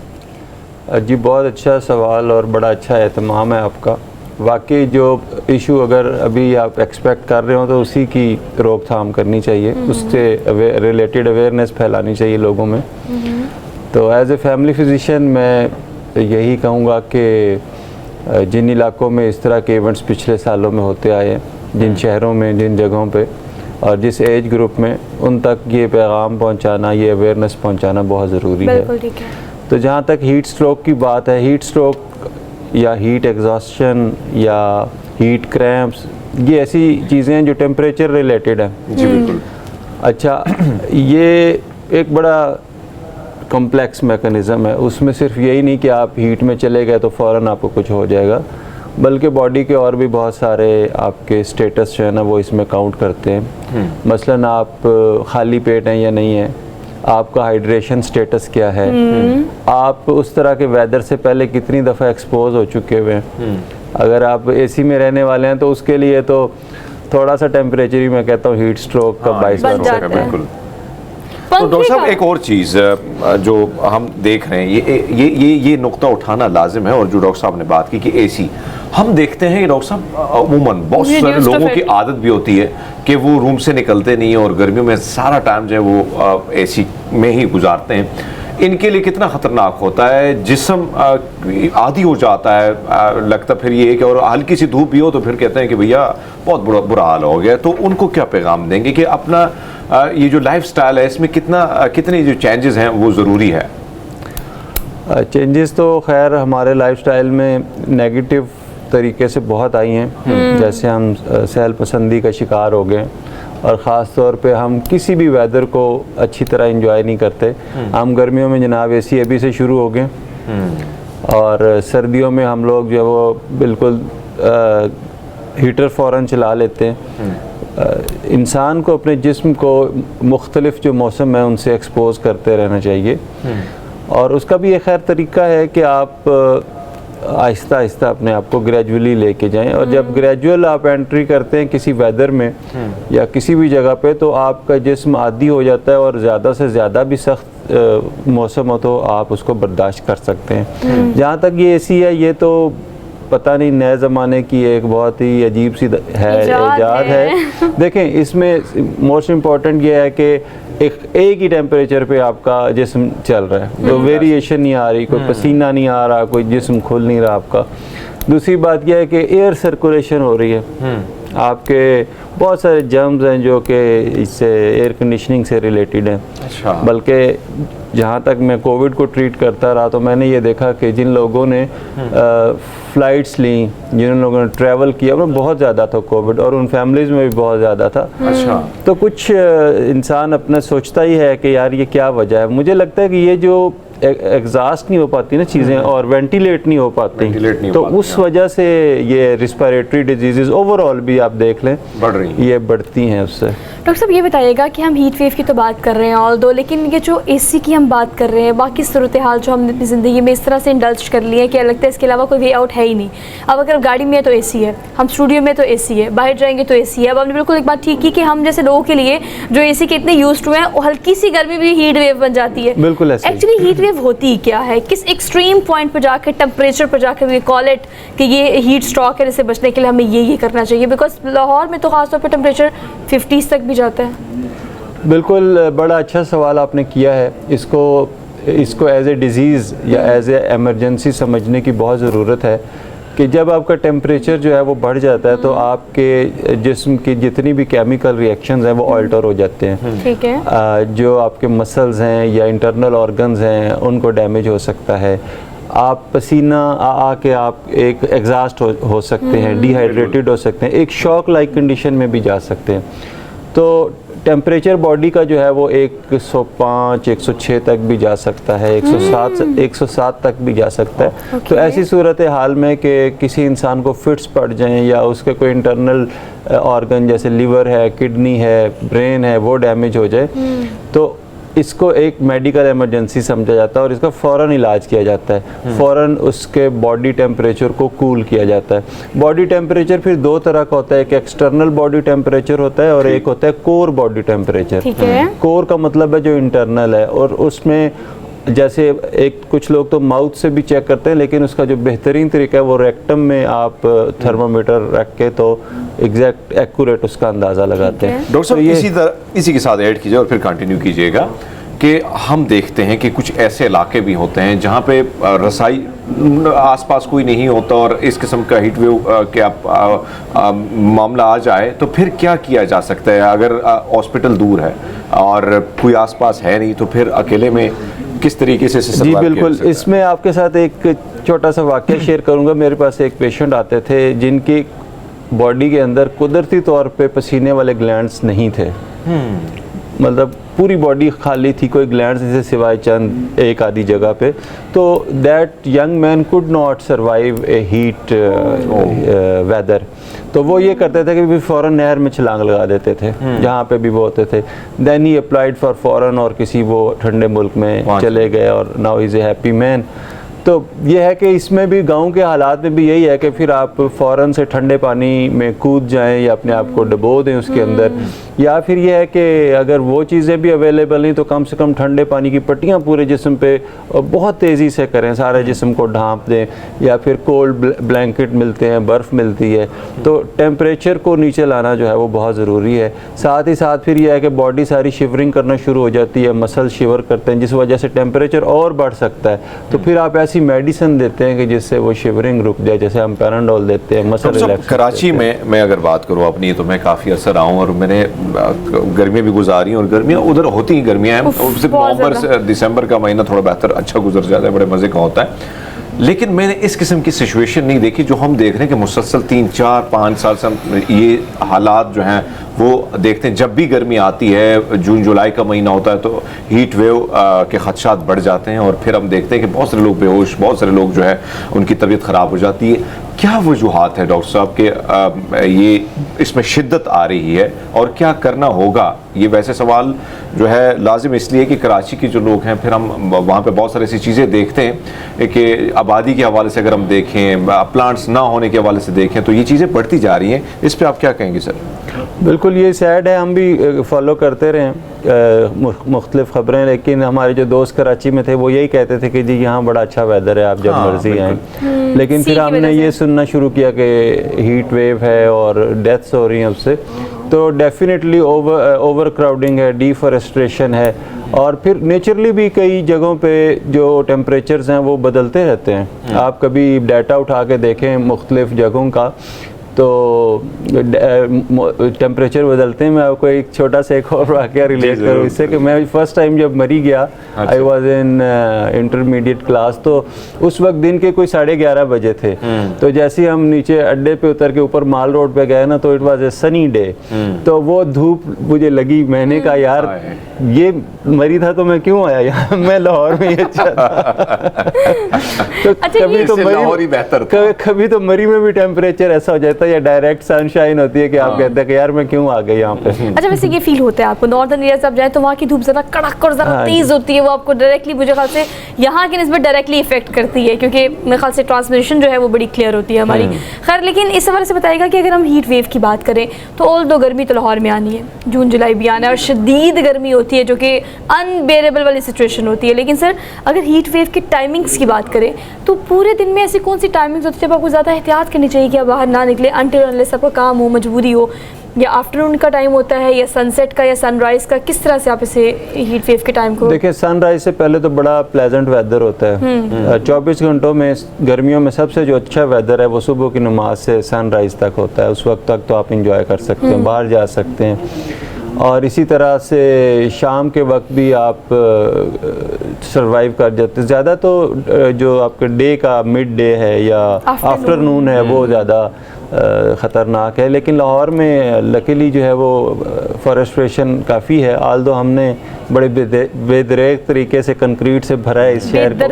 [SPEAKER 5] जी, बहुत अच्छा सवाल और बड़ा अच्छा एहतमाम है आपका। वाकई जो इशू अगर अभी आप एक्सपेक्ट कर रहे हो तो उसी की रोकथाम करनी चाहिए, उससे रिलेटेड अवेयरनेस फैलानी चाहिए लोगों में। तो एज ए फैमिली फिजिशियन मैं यही कहूँगा कि जिन इलाकों में इस तरह के इवेंट्स पिछले सालों में होते आए हैं, जिन शहरों में, जिन जगहों पे और जिस एज ग्रुप में, उन तक ये पैगाम पहुंचाना, ये अवेयरनेस पहुंचाना बहुत ज़रूरी है।
[SPEAKER 1] ठीक है।
[SPEAKER 5] तो जहाँ तक हीट स्ट्रोक की बात है, हीट स्ट्रोक या हीट एग्जॉस्शन या हीट क्रैम्प्स, ये ऐसी चीज़ें हैं जो टेम्परेचर रिलेटेड हैं।
[SPEAKER 4] जी बिल्कुल।
[SPEAKER 5] अच्छा, ये एक बड़ा कॉम्प्लेक्स मैकेनिज़्म है। उसमें सिर्फ यही नहीं कि आप हीट में चले गए तो फ़ौरन आपको कुछ हो जाएगा, बल्कि बॉडी के और भी बहुत सारे आपके स्टेटस जो है ना वो इसमें काउंट करते हैं। मसलन आप खाली पेट हैं या नहीं है, आपका हाइड्रेशन स्टेटस क्या है, आप उस तरह के वेदर से पहले कितनी दफ़ा एक्सपोज हो चुके हुए हैं। अगर आप एसी में रहने वाले हैं तो उसके लिए तो थोड़ा सा टेम्परेचर ही मैं कहता हूँ हीट स्ट्रोक का बाइस
[SPEAKER 1] बन जाता है।
[SPEAKER 4] बिल्कुल। तो डॉक्टर साहब एक और चीज़ जो हम देख रहे हैं, ये नुक्ता उठाना लाजिम है, और जो डॉक्टर साहब ने बात की कि एसी, हम देखते हैं कि डॉक्टर साहब अमूमन बहुत सारे लोगों की आदत भी होती है कि वो रूम से निकलते नहीं है और गर्मियों में सारा टाइम जो है वो एसी में ही गुजारते हैं। इनके लिए कितना ख़तरनाक होता है, जिस्म आदी हो जाता है, लगता फिर ये है कि, और हल्की सी धूप भी हो तो फिर कहते हैं कि भैया बहुत बुरा हाल हो गया। तो उनको क्या पैगाम देंगे कि अपना ये जो लाइफस्टाइल है इसमें कितने जो चेंजेस हैं वो ज़रूरी है?
[SPEAKER 5] चेंजेस तो खैर हमारे लाइफस्टाइल में नेगेटिव तरीके से बहुत आई हैं। जैसे हम सहल पसंदी का शिकार हो गए, और ख़ास तौर पे हम किसी भी वेदर को अच्छी तरह एंजॉय नहीं करते। हम गर्मियों में जनाब एसी अभी से शुरू हो गए, और सर्दियों में हम लोग जो वो बिल्कुल हीटर फ़ौरन चला लेते हैं। इंसान को अपने जिस्म को मुख्तलिफ जो मौसम है उनसे एक्सपोज करते रहना चाहिए, और उसका भी एक खैर तरीका है कि आप आहिस्ता आहिस्ता अपने आप को ग्रेजुअली लेके जाएं। और जब ग्रेजुअल आप एंट्री करते हैं किसी वेदर में या किसी भी जगह पे, तो आपका जिस्म आदी हो जाता है, और ज़्यादा से ज़्यादा भी सख्त मौसम हो तो आप उसको बर्दाश्त कर सकते हैं। जहाँ तक ये एसी है, ये तो पता नहीं नए ज़माने की एक बहुत ही अजीब सी इजाद है। देखें, इसमें मोस्ट इम्पॉर्टेंट ये है कि एक ही टेम्परेचर पे आपका जिस्म चल रहा है, तो वेरिएशन नहीं आ रही, कोई पसीना नहीं आ रहा, कोई जिस्म खुल नहीं रहा आपका। दूसरी बात यह है कि एयर सर्कुलेशन हो रही है। आपके बहुत सारे जर्म्स हैं जो कि इससे एयर कंडीशनिंग से रिलेटेड हैं।
[SPEAKER 4] अच्छा।
[SPEAKER 5] बल्कि जहाँ तक मैं कोविड को ट्रीट करता रहा तो मैंने ये देखा कि जिन लोगों ने फ़्लाइट्स ली, जिन लोगों ने ट्रैवल किया, उनमें बहुत ज़्यादा था कोविड, और उन फैमिलीज़ में भी बहुत ज़्यादा था।
[SPEAKER 4] अच्छा।
[SPEAKER 5] तो कुछ इंसान अपना सोचता ही है कि यार ये क्या वजह है। मुझे लगता है कि ये जो एग्जॉस्ट नहीं हो पाती ना चीज़ें, और वेंटिलेट नहीं हो पाती, तो उस वजह से ये रिस्पिरेटरी डिजीज़ ओवरऑल भी आप देख लें
[SPEAKER 4] बढ़ रही हैं,
[SPEAKER 5] ये बढ़ती हैं उससे।
[SPEAKER 1] डॉक्टर साहब ये बताइएगा कि हम हीट वेव की तो बात कर रहे हैं ऑल दो, लेकिन ये जो एसी की हम बात कर रहे हैं, बाकी सूरत हाल जो हमने अपनी ज़िंदगी में इस तरह से इंडल्ज कर ली है कि लगता है इसके अलावा कोई वे आउट है ही नहीं। अब अगर गाड़ी में है तो एसी है, हम स्टूडियो में तो एसी है, बाहर जाएंगे तो एसी है। अब आपने बिल्कुल एक बात ठीक की कि हम जैसे लोगों के लिए जो एसी के इतने यूज्ड हुए हैं, हल्की सी गर्मी भी हीट वेव बन जाती है।
[SPEAKER 5] बिल्कुल ऐसे।
[SPEAKER 1] एक्चुअली हीट वेव होती क्या है, किस एक्सट्रीम पॉइंट पर जाकर, टेम्परेचर पर जाकर वी कॉल इट कि ये हीट स्ट्रोक है, इससे बचने के लिए हमें ये करना चाहिए? बिकॉज लाहौर में तो खासतौर पर टेम्परेचर 50s तक भी जाता है।
[SPEAKER 5] बिल्कुल, बड़ा अच्छा सवाल आपने किया है। इसको एज ए डिज़ीज़ या एज ए एमरजेंसी समझने की बहुत ज़रूरत है कि जब आपका टेम्परेचर जो है वो बढ़ जाता है तो आपके जिस्म की जितनी भी केमिकल रिएक्शंस हैं वो ऑल्टर हो जाते हैं।
[SPEAKER 1] ठीक है।
[SPEAKER 5] जो आपके मसल्स हैं या इंटरनल ऑर्गन्स हैं उनको डैमेज हो सकता है। आप पसीना आके आप एक एग्जास्ट हो सकते हैं, डिहाइड्रेटेड हो सकते हैं, एक शॉक लाइक कंडीशन में भी जा सकते हैं। तो टेम्परेचर बॉडी का जो है वो 105 106 तक भी जा सकता है, 107 तक भी जा सकता है। तो ऐसी सूरत हाल में कि किसी इंसान को फिट्स पड़ जाएं या उसके कोई इंटरनल ऑर्गन जैसे लिवर है, किडनी है, ब्रेन है, वो डैमेज हो जाए तो इसको एक मेडिकल इमरजेंसी समझा जाता है और इसका फ़ौरन इलाज किया जाता है। फ़ौरन उसके बॉडी टेम्परेचर को कूल किया जाता है। बॉडी टेम्परेचर फिर दो तरह का होता है, एक एक्सटर्नल बॉडी टेम्परेचर होता है और एक होता है कोर बॉडी टेम्परेचर। कोर का मतलब है जो इंटरनल है, और उसमें जैसे कुछ लोग तो माउथ से भी चेक करते हैं, लेकिन उसका जो बेहतरीन तरीका है वो रेक्टम में आप थर्मामीटर रख के तो एग्जैक्ट एक्यूरेट उसका अंदाज़ा लगाते हैं।
[SPEAKER 4] डॉक्टर साहब इसी के साथ ऐड कीजिए और फिर कंटिन्यू कीजिएगा कि हम देखते हैं कि कुछ ऐसे इलाके भी होते हैं जहाँ पे रसाई आसपास कोई नहीं होता और इस किस्म का हीट वेव के मामला आ जाए तो फिर क्या किया जा सकता है? अगर हॉस्पिटल दूर है और कोई आसपास है नहीं तो फिर अकेले में किस तरीके से
[SPEAKER 5] जी बिल्कुल, इसमें आपके साथ एक छोटा सा वाक़या शेयर करूंगा। मेरे पास एक पेशेंट आते थे जिनकी बॉडी के अंदर कुदरती तौर पे पसीने वाले ग्लैंड्स नहीं थे, मतलब पूरी बॉडी खाली थी, कोई ग्लैंड्स से सिवाय चंद एक आधी जगह पे। तो that young man could not survive a heat weather. तो वो ये करते थे कि भी फ़ौरन नहर में छलांग लगा देते थे जहाँ पे भी वो होते थे। देन ही अप्लाइड फॉर फ़ौरन और किसी वो ठंडे मुल्क में चले गए और now is a happy man. तो ये है कि इसमें भी गांव के हालात में भी यही है कि फिर आप फ़ौरन से ठंडे पानी में कूद जाएं या अपने आप को डुबो दें उसके अंदर, या फिर ये है कि अगर वो चीज़ें भी अवेलेबल नहीं तो कम से कम ठंडे पानी की पट्टियाँ पूरे जिस्म पे बहुत तेज़ी से करें, सारे जिस्म को ढांप दें, या फिर कोल्ड ब्लैंकेट मिलते हैं, बर्फ़ मिलती है। तो टेम्परेचर को नीचे लाना जो है वो बहुत ज़रूरी है। साथ ही साथ फिर यह है कि बॉडी सारी शिवरिंग करना शुरू हो जाती है, मसल शिवर करते हैं जिस वजह से टेम्परेचर और बढ़ सकता है। तो फिर आप ऐसी मेडिसिन देते हैं कि जिससे वो शिवरिंग रुक जाए, जैसे हम पैराडोल देते हैं, मसल रिलैक्स।
[SPEAKER 4] कराची में मैं अगर बात करूँ अपनी तो मैं काफ़ी असर रहा हूँ और मैंने गर्मियाँ भी गुजारी और गर्मियाँ उधर होती ही गर्मियाँ हैं, सिर्फ नवंबर से दिसंबर का महीना थोड़ा बेहतर अच्छा गुजर जाता है, बड़े मज़े का होता है। लेकिन मैंने इस किस्म की सिचुएशन नहीं देखी जो हम देख रहे हैं कि मुसलसल 3 4 5 साल से हम ये हालात जो हैं वो देखते हैं। जब भी गर्मी आती है, जून जुलाई का महीना होता है तो हीट वेव के खदशात बढ़ जाते हैं और फिर हम देखते हैं कि बहुत सारे लोग बेहोश, बहुत सारे लोग जो है उनकी तबीयत ख़राब हो जाती है। क्या वजूहात है डॉक्टर साहब के ये इसमें शिद्दत आ रही है और क्या करना होगा? ये वैसे सवाल जो है लाजिम इसलिए कि कराची के जो लोग हैं फिर हम वहाँ पे बहुत सारी ऐसी चीज़ें देखते हैं कि आबादी के हवाले से अगर हम देखें, प्लांट्स ना होने के हवाले से देखें तो ये चीज़ें बढ़ती जा रही हैं। इस पर आप क्या कहेंगे सर?
[SPEAKER 5] बिल्कुल ये सैड है, हम भी फॉलो करते रहे मुख्तलिफ ख़बरें, लेकिन हमारे जो दोस्त कराची में थे वो यही कहते थे कि जी यहाँ बड़ा अच्छा वेदर है, आप जब मर्जी आएँ। लेकिन फिर हमने ये सुनना शुरू किया कि हीट वेव है और डेथ्स हो रही हैं उससे। तो डेफिनेटली ओवर क्राउडिंग है, डिफॉरेस्टेशन है, और फिर नेचुरली भी कई जगहों पे जो टेम्परेचर्स हैं वो बदलते रहते हैं। आप कभी डाटा उठा के देखें मुख्तलिफ जगहों का तो टेम्परेचर बदलते हैं। मैं आपको एक छोटा सा एक और वाक़या रिलेट करूँ इससे कि मैं फर्स्ट टाइम जब मरी गया, I was in intermediate class, तो उस वक्त दिन के कोई 11:30 बजे थे। तो जैसे ही हम नीचे अड्डे पे उतर के ऊपर माल रोड पे गए ना तो it was a sunny day. तो वो धूप मुझे लगी, मैंने कहा यार ये मरी था तो मैं क्यों आया यहाँ, मैं लाहौर में ही अच्छा था। तो कभी तो मरी में भी टेम्परेचर ऐसा हो जाता है या डायरेक्ट सनशाइन होती है कि आप कहते हैं कि यार मैं क्यों आ गए यहाँ पे।
[SPEAKER 1] अच्छा, वैसे ये फील होता है आपको नॉर्दर्न एरिया से आप जाए तो वहाँ की धूप ज़रा कड़क और ज़रा तेज़ होती है, वो आपको डायरेक्टली मुझे ख्याल से यहाँ की निस्बत डायरेक्टली इफेक्ट करती है क्योंकि मेरे ख्याल से ट्रांसमिशन जो है वो बड़ी क्लियर होती है हमारी। खैर, लेकिन इस हवाले से बताएगा कि अगर हम हीट वेव की बात करें तो ऑल दो गर्मी तो लाहौर में आनी है, जून जुलाई भी आना है और शदीद गर्मी होती है जो कि अनबेरेबल वाली सिचुएशन होती है। लेकिन सर अगर हीट वेव की टाइमिंग्स की बात करें तो पूरे दिन में ऐसी कौन सी टाइमिंग्स होती है जब आपको ज़्यादा एहतियात करनी चाहिए कि आप बाहर ना निकले अनटिल अनलेस आपका काम हो, मजबूरी हो, या आफ्टरनून का टाइम होता है या सनसेट का या सनराइज़ का? किस तरह से आप इसे हीट वेव के टाइम को?
[SPEAKER 5] देखिए, सनराइज से पहले तो बड़ा प्लेजेंट वेदर होता है। 24 घंटों में गर्मियों में सबसे जो अच्छा वेदर है वो सुबह की नमाज से सनराइज तक होता है। उस वक्त तक तो आप इंजॉय कर सकते हैं, बाहर जा सकते हैं। और इसी तरह से शाम के वक्त भी आप सरवाइव कर जाते। ज़्यादा तो जो आपके डे का मिड डे है या आफ्टरनून है वो ज़्यादा ख़तरनाक है, लेकिन लाहौर में लकीली जो है वो फॉरेस्ट्रेशन काफ़ी है। आल दो हमने बड़े बेदरेक तरीके से कंक्रीट से भरा है इस शहर को,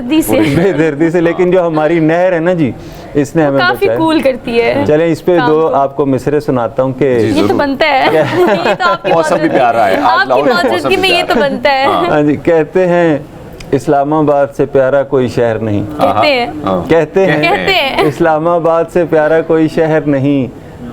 [SPEAKER 5] बेदर्दी से, लेकिन जो हमारी नहर है ना जी, इसने हमें
[SPEAKER 1] काफी कूल करती है।
[SPEAKER 5] चलें इस पे दो आपको मिसरे सुनाता हूँ कि
[SPEAKER 1] ये तो बनता है, ये तो आपकी
[SPEAKER 2] मौसम भी प्यारा है, आज
[SPEAKER 1] आपकी मौजूदगी में ये तो बनता है।
[SPEAKER 5] हाँ जी, कहते हैं इस्लामाबाद से प्यारा कोई शहर नहीं, कहते हैं इस्लामाबाद से प्यारा कोई शहर नहीं,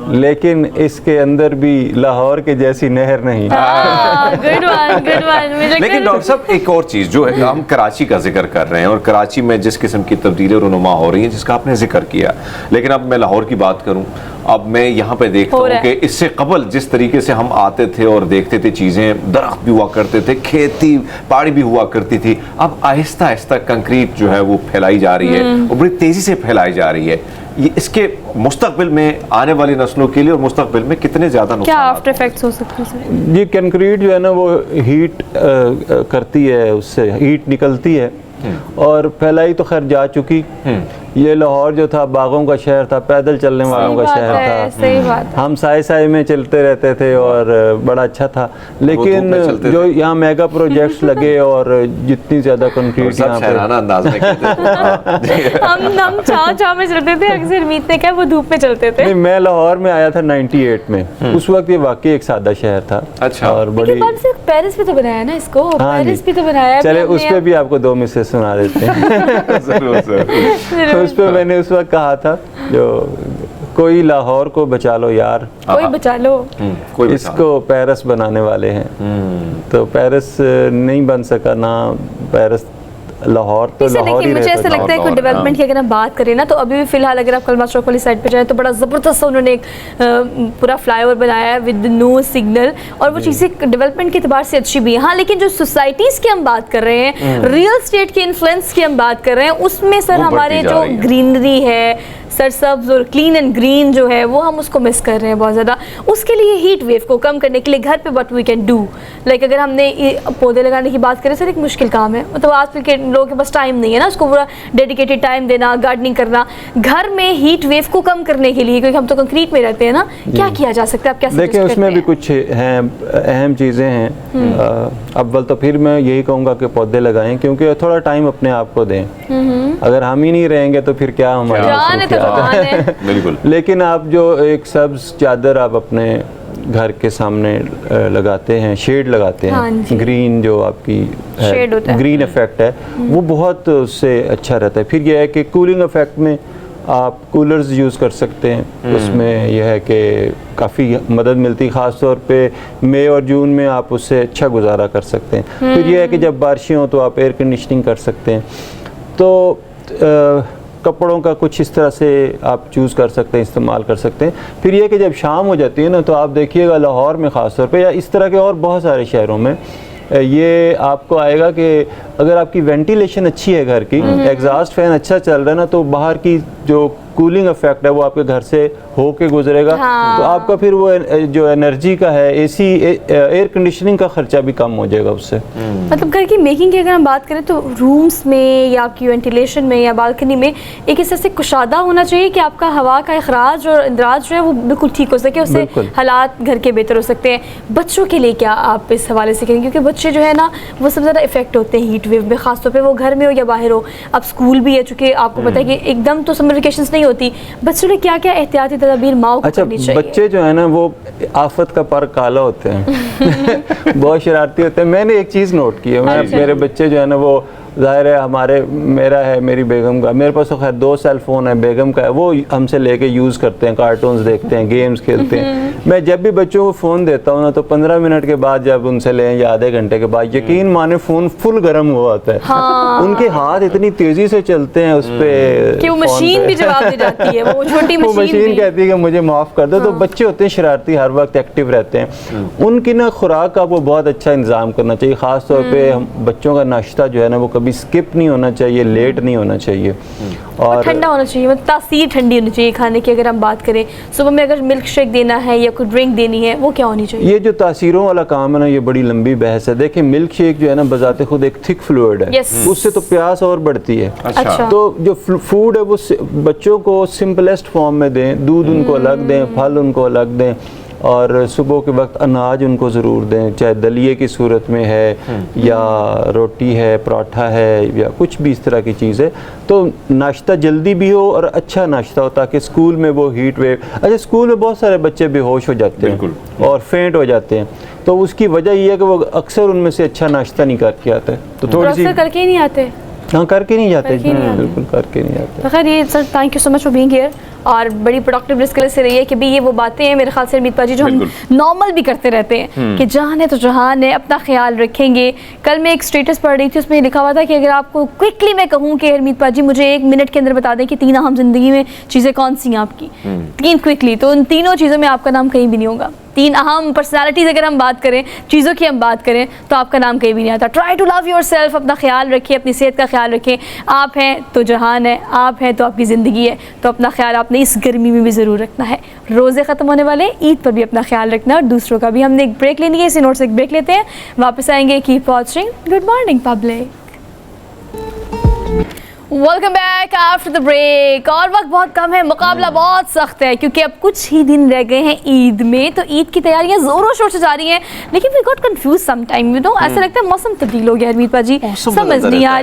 [SPEAKER 5] लेकिन इसके अंदर भी लाहौर के जैसी नहर नहीं।
[SPEAKER 1] Good one.
[SPEAKER 4] लेकिन डॉक्टर साहब एक और चीज़ जो है, हम कराची का जिक्र कर रहे हैं और कराची में जिस किस्म की तब्दीली और रुनुमा हो रही है जिसका आपने जिक्र किया, लेकिन अब मैं लाहौर की बात करूं, अब मैं यहाँ पे देखता हूँ कि इससे कबल जिस तरीके से हम आते थे और देखते थे चीज़ें, दरख्त भी हुआ करते थे, खेती पहाड़ी भी हुआ करती थी, अब आहिस्ता आहिस्ता कंक्रीट जो है वो फैलाई जा रही है और बड़ी तेज़ी से फैलाई जा रही है। ये इसके मुस्तकबिल में आने वाली नस्लों के लिए और मुस्तकबिल में कितने ज़्यादा नुकसान,
[SPEAKER 1] क्या आफ्टर इफेक्ट्स हो सकते हैं?
[SPEAKER 5] ये कंक्रीट जो है ना वो हीट करती है, उससे हीट निकलती है और फैलाई तो खैर जा चुकी। ये लाहौर जो था बागों का शहर था, पैदल चलने वालों का शहर था,
[SPEAKER 1] सही बात।
[SPEAKER 5] हम साए में चलते रहते थे और बड़ा अच्छा था। लेकिन जो यहाँ मेगा प्रोजेक्ट्स लगे और जितनी ज्यादा कंक्रीट यहाँ पे
[SPEAKER 1] हम छाव में चलते थे, अक्सर मीत ने कहा वो धूप में चलते थे।
[SPEAKER 5] नहीं, मैं लाहौर में आया था 98 में, उस वक्त ये वाकई एक सादा शहर था।
[SPEAKER 4] अच्छा।
[SPEAKER 5] और बड़ी
[SPEAKER 1] पेरिस पे तो बनाया ना इसको,
[SPEAKER 5] हाँ
[SPEAKER 1] पेरिस पे तो बनाया।
[SPEAKER 5] चले उस पे भी आपको 2 मिसरे सुना देते हैं। उस पे मैंने उस वक्त कहा था जो कोई लाहौर को बचा लो यार,
[SPEAKER 1] कोई बचा लो,
[SPEAKER 4] कोई
[SPEAKER 5] इसको पेरिस बनाने वाले हैं। तो पेरिस नहीं बन सका ना, पेरिस लाहौर तो लाहौर ही
[SPEAKER 1] मुझे ऐसा लगता है कि डेवलपमेंट की अगर हम बात करें ना, तो अभी भी फिलहाल अगर आप कलमा चौक वाली साइड पे जाए तो बड़ा ज़बरदस्त उन्होंने एक पूरा फ्लाईओवर बनाया है विद नो सिग्नल, और वो चीज़ें डेवलपमेंट के एतबार से अच्छी भी है। हाँ, लेकिन जो सोसाइटीज़ की हम बात कर रहे हैं, रियल स्टेट के इन्फ्लुएंस की हम बात कर रहे हैं, उसमें सर हमारे जो ग्रीनरी है, सरसब्ज और क्लीन एंड ग्रीन जो है वो हम उसको मिस कर रहे हैं बहुत ज़्यादा। उसके लिए हीट वेव को कम करने के लिए घर पे what we can do, like अगर हमने पौधे लगाने की बात करें सर, एक मुश्किल काम है, मतलब आजकल के लोगों के पास टाइम नहीं है ना उसको पूरा डेडिकेटेड टाइम देना, गार्डनिंग करना। घर में हीट वेव को कम करने के लिए, क्योंकि हम तो कंक्रीट में रहते हैं ना, क्या किया जा सकता है, आप क्या
[SPEAKER 5] देखिए उसमें भी कुछ हैं अहम चीज़ें हैं। अव्वल तो फिर मैं यही कहूँगा कि पौधे लगाएं, क्योंकि थोड़ा टाइम अपने आप को दें। अगर हम ही नहीं रहेंगे तो फिर क्या हमारे
[SPEAKER 4] बिल्कुल।
[SPEAKER 5] लेकिन आप जो एक सब्ज चादर आप अपने घर के सामने लगाते हैं, शेड लगाते हैं,
[SPEAKER 1] हाँ
[SPEAKER 5] ग्रीन जो आपकी है, ग्रीन इफेक्ट है, वो बहुत उससे अच्छा रहता है। फिर यह है कि कूलिंग इफेक्ट में आप कूलर्स यूज़ कर सकते हैं, उसमें यह है कि काफ़ी मदद मिलती, ख़ास तौर पे मई और जून में आप उससे अच्छा गुजारा कर सकते हैं। फिर यह है कि जब बारिशें हों तो आप एयर कंडीशनिंग कर सकते हैं। तो कपड़ों का कुछ इस तरह से आप चूज़ कर सकते हैं, इस्तेमाल कर सकते हैं। फिर ये कि जब शाम हो जाती है ना, तो आप देखिएगा लाहौर में ख़ास तौर पे या इस तरह के और बहुत सारे शहरों में ये आपको आएगा कि अगर आपकी वेंटिलेशन अच्छी है, घर की एग्जॉस्ट फैन अच्छा चल रहा है ना, तो बाहर की जो कूलिंग इफेक्ट है वो आपके घर से होके गुजरेगा। तो आपका फिर वो जो एनर्जी का है, एसी एयर कंडीशनिंग का खर्चा भी कम हो जाएगा उससे।
[SPEAKER 1] मतलब घर की मेकिंग की अगर हम बात करें तो रूम्स में या आपकी वेंटिलेशन में या बालकनी में एक इस तरह से कुशादा होना चाहिए कि आपका हवा का अखराज और इंदराज जो है वो बिल्कुल ठीक हो सके, उससे हालात घर के बेहतर हो सकते हैं। बच्चों के लिए क्या आप इस हवाले से कहेंगे, क्योंकि बच्चे जो है ना वो सबसे ज़्यादा इफेक्ट होते हैं हीट वेव में, खासतौर पर वो घर में हो या बाहर हो। अब स्कूल भी है, चूँकि आपको पता है कि एकदम तो समर वेकेशंस नहीं होती, बच्चों ने क्या क्या एहतियाती तदबीर माओ को करनी चाहिए?
[SPEAKER 5] बच्चे जो है ना वो आफत का पर काला होते हैं बहुत शरारती होते हैं। मैंने एक चीज़ नोट की है, मेरे बच्चे जो है ना वो ज़ाहिर है मेरा है, मेरी बेगम का, मेरे पास तो खैर 2 सेल फ़ोन है, बेगम का है, वो हमसे लेके यूज़ करते हैं, कार्टून्स देखते हैं, गेम्स खेलते हैं। मैं जब भी बच्चों को फ़ोन देता हूँ ना, तो 15 मिनट के बाद जब उनसे लें या आधे घंटे के बाद, यकीन माने फ़ोन फुल गर्म हुआ होता है। हाँ। उनके हाथ इतनी तेज़ी से चलते हैं उस पर
[SPEAKER 1] कि वो मशीन भी जवाब दे जाती है, वो छोटी
[SPEAKER 5] मशीन कहती है कि मुझे माफ़ कर दो। तो बच्चे होते हैं शरारती, हर वक्त एक्टिव रहते हैं। उनकी ना खुराक का वो बहुत अच्छा इंतज़ाम करना चाहिए। ख़ास तौर पर बच्चों का नाश्ता जो है ना वो कभी कभी स्किप नहीं होना चाहिए, लेट नहीं होना चाहिए।
[SPEAKER 1] और ठंडा होना चाहिए, मतलब तासीर ठंडी होनी चाहिए खाने की। अगर हम बात करें सुबह में अगर मिल्क शेक देना है या कोई ड्रिंक देनी है, वो क्या होनी चाहिए?
[SPEAKER 5] ये जो तासीरों वाला काम है ना, ये बड़ी लंबी बहस है। देखिए मिल्क शेक जो है ना, बजाते खुद एक थिक फ्लूइड है, उससे तो प्यास और बढ़ती है।
[SPEAKER 1] अच्छा।
[SPEAKER 5] तो जो फूड है वो बच्चों को सिंपलेस्ट फॉर्म में दें, दूध उनको अलग दें, फल उनको अलग दें, और सुबह के वक्त अनाज उनको ज़रूर दें, चाहे दलिए की सूरत में है या रोटी है, पराठा है, या कुछ भी इस तरह की चीज़ है। तो नाश्ता जल्दी भी हो और अच्छा नाश्ता हो, ताकि स्कूल में वो हीट वेव, अच्छा स्कूल में बहुत सारे बच्चे बेहोश हो जाते हैं और फेंट हो जाते हैं, तो उसकी वजह ये है कि वो अक्सर उनमें से अच्छा नाश्ता नहीं करके आते। तो थोड़ी सी
[SPEAKER 1] करके ही नहीं आते।
[SPEAKER 5] हाँ, करके नहीं जाते, बिल्कुल करके नहीं जाते।
[SPEAKER 1] खैर ये sir, thank you so much for being here, और बड़ी प्रोडक्टिव डिस्कस से रही है कि भी ये वो बातें हैं मेरे ख्याल से अमित पाजी जो हम नॉर्मल भी करते रहते हैं कि जहान है तो जहान है, अपना ख्याल रखेंगे। कल मैं एक स्टेटस पढ़ रही थी, उसमें लिखा हुआ था कि अगर आपको क्विकली मैं कहूँ कि अमित पाजी मुझे 1 मिनट के अंदर बता दें कि 3 अहम जिंदगी में चीज़ें कौन सी हैं आपकी, 3 क्विकली, तो उन तीनों चीज़ों में आपका नाम कहीं भी नहीं होगा। 3 अहम पर्सनालिटीज़ अगर हम बात करें, चीज़ों की हम बात करें, तो आपका नाम कहीं भी नहीं आता। Try to love yourself, अपना ख्याल रखिए, अपनी सेहत का ख्याल रखें। आप हैं तो जहान है, आप हैं तो आपकी ज़िंदगी है, तो अपना ख्याल आपने इस गर्मी में भी ज़रूर रखना है। रोज़े ख़त्म होने वाले, ईद पर भी अपना ख्याल रखना है और दूसरों का भी। हमने एक ब्रेक लेनी है, इसी नोट से एक ब्रेक लेते हैं, वापस आएंगे। Keep watching, good morning public. Welcome back after the break. और वक्त बहुत कम है, मुकाबला बहुत सख्त है, क्योंकि अब कुछ ही दिन रह गए हैं ईद में। तो ईद की तैयारियां जोरों शोर से जारी हैं, लेकिन we got confuse some time, you know, ऐसा लगता है मौसम तबदील हो गया अमित पाजी, समझ नहीं आ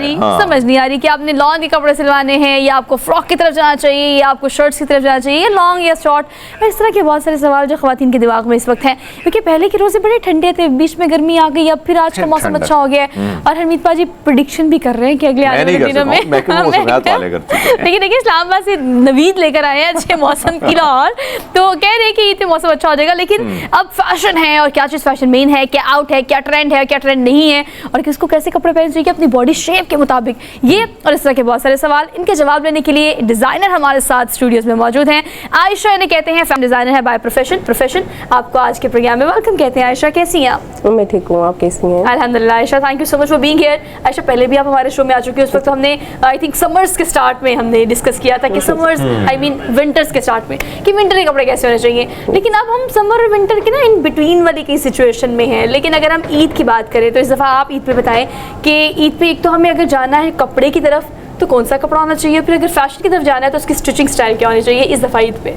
[SPEAKER 1] रही कि आपने लॉन के कपड़े सिलवाने हैं या आपको फ्रॉक की तरफ जाना चाहिए या आपको शर्ट्स की तरफ जाना चाहिए, या लॉन्ग या शॉर्ट। इस तरह के बहुत सारे सवाल जो ख्वातीन के दिमाग में इस वक्त हैं, क्योंकि पहले के रोज़े बड़े ठंडे थे, बीच में गर्मी आ गई, अब फिर आज का मौसम अच्छा हो गया है। और अमित पाजी प्रेडिक्शन भी कर रहे हैं कि अगले आने वाले दिनों में लेकिन देखिए इस्लामाबाद से नवीद लेकर आए हैं अच्छे मौसम की लाहौर, तो कह रहे हैं कि ईद में मौसम अच्छा हो जाएगा। लेकिन अब फैशन है, और क्या चीज़ फैशन मेन है, क्या आउट है, क्या ट्रेंड है, क्या ट्रेंड नहीं है, और किसको कैसे कपड़े पहनने चाहिए अपनी बॉडी शेप के मुताबिक, ये और इस तरह के बहुत सारे सवाल, इनके जवाब लेने के लिए डिज़ाइनर हमारे साथ स्टूडियोज में मौजूद हैं। आयशा इन्हें कहते हैं, फैशन डिज़ाइनर है बाय प्रोफेशन। आपको आज के प्रोग्राम में वेलकम कहते हैं। आयशा कैसी हैं आप?
[SPEAKER 6] मैं ठीक हूँ, आप कैसी हैं?
[SPEAKER 1] अल्हम्दुलिल्लाह। Ayesha thank you so much for being here. Ayesha पहले भी आप हमारे शो में आ चुकी है, उस वक्त हमने आई थिंक समर्स के स्टार्ट में हमने डिस्कस किया था कि समर्स आई मीन विंटर्स के स्टार्ट में कि विंटर के कपड़े कैसे होने चाहिए, लेकिन अब हम समर और विंटर के ना इन बिटवीन वाली की सिचुएशन में हैं। लेकिन अगर हम ईद की बात करें तो इस दफ़ा आप ईद पे बताएं कि ईद पे एक तो हमें अगर जाना है कपड़े की तरफ तो कौन सा कपड़ा होना चाहिए, फिर अगर फैशन की तरफ जाना है तो उसकी स्टिचिंग स्टाइल क्या होनी चाहिए इस दफ़ा ईद पे?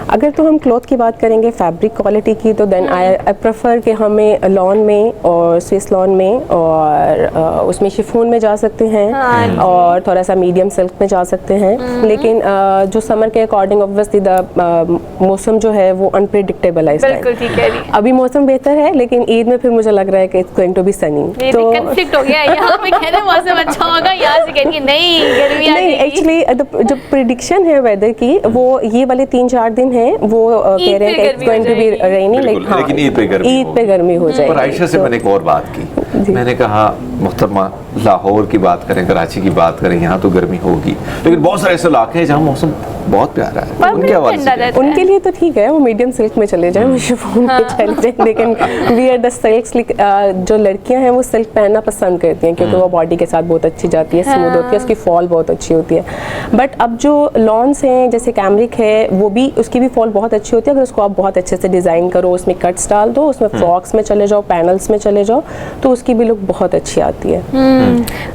[SPEAKER 6] अगर तो हम क्लॉथ की बात करेंगे फैब्रिक क्वालिटी की, तो देन आई प्रेफर कि हमें लॉन में और स्विस लॉन में और उसमें शिफॉन में जा सकते हैं और थोड़ा सा मीडियम सिल्क में जा सकते हैं। लेकिन जो समर के अकॉर्डिंग ऑब्वियसली मौसम जो है वो अनप्रेडिक्टेबल है इस टाइम। अभी मौसम बेहतर है, लेकिन ईद में फिर मुझे लग रहा है कि it's going to be sunny.
[SPEAKER 1] तो कन्फ्लिक्ट हो गया, यहाँ पे कह रहे मौसम अच्छा होगा, यहाँ से कह रही नहीं गर्मी आ
[SPEAKER 6] नहीं, एक्चुअली जो प्रेडिक्शन है वेदर की वो ये वाले 3-4 दिन है, वो कह रहे हैं कि इट्स गोइंग टू बी रेनी,
[SPEAKER 4] लेकिन ईद पे गर्मी
[SPEAKER 6] हो जाएगी।
[SPEAKER 4] और आयशा से मैंने एक और बात की, मैंने कहा मुहतरमा लाहौर की बात करें, कराची की बात करें, यहाँ तो गर्मी होगी, लेकिन बहुत सारे ऐसे इलाके हैं जहाँ मौसम बहुत प्यारा है, उनके हवाले से
[SPEAKER 6] उनके लिए तो ठीक है, वो मीडियम सिल्क में चले जाए, वो शिफॉन में चले जाए। लेकिन वी आर द सिल्क, जो लड़कियां हैं वो सिल्क पहनना पसंद करती हैं क्योंकि वो बॉडी के साथ बहुत अच्छी जाती है, स्मूथ होती है, उसकी फॉल बहुत अच्छी होती है। बट अब जो लॉन्स हैं जैसे कैमरिक है, वो भी उसकी भी फॉल बहुत अच्छी होती है अगर उसको आप बहुत अच्छे से डिज़ाइन करो, उसमें कट्स डाल दो, उसमें फ्रॉक्स में चले जाओ, पैनल्स में चले जाओ, तो उसकी भी लुक बहुत अच्छी आती है।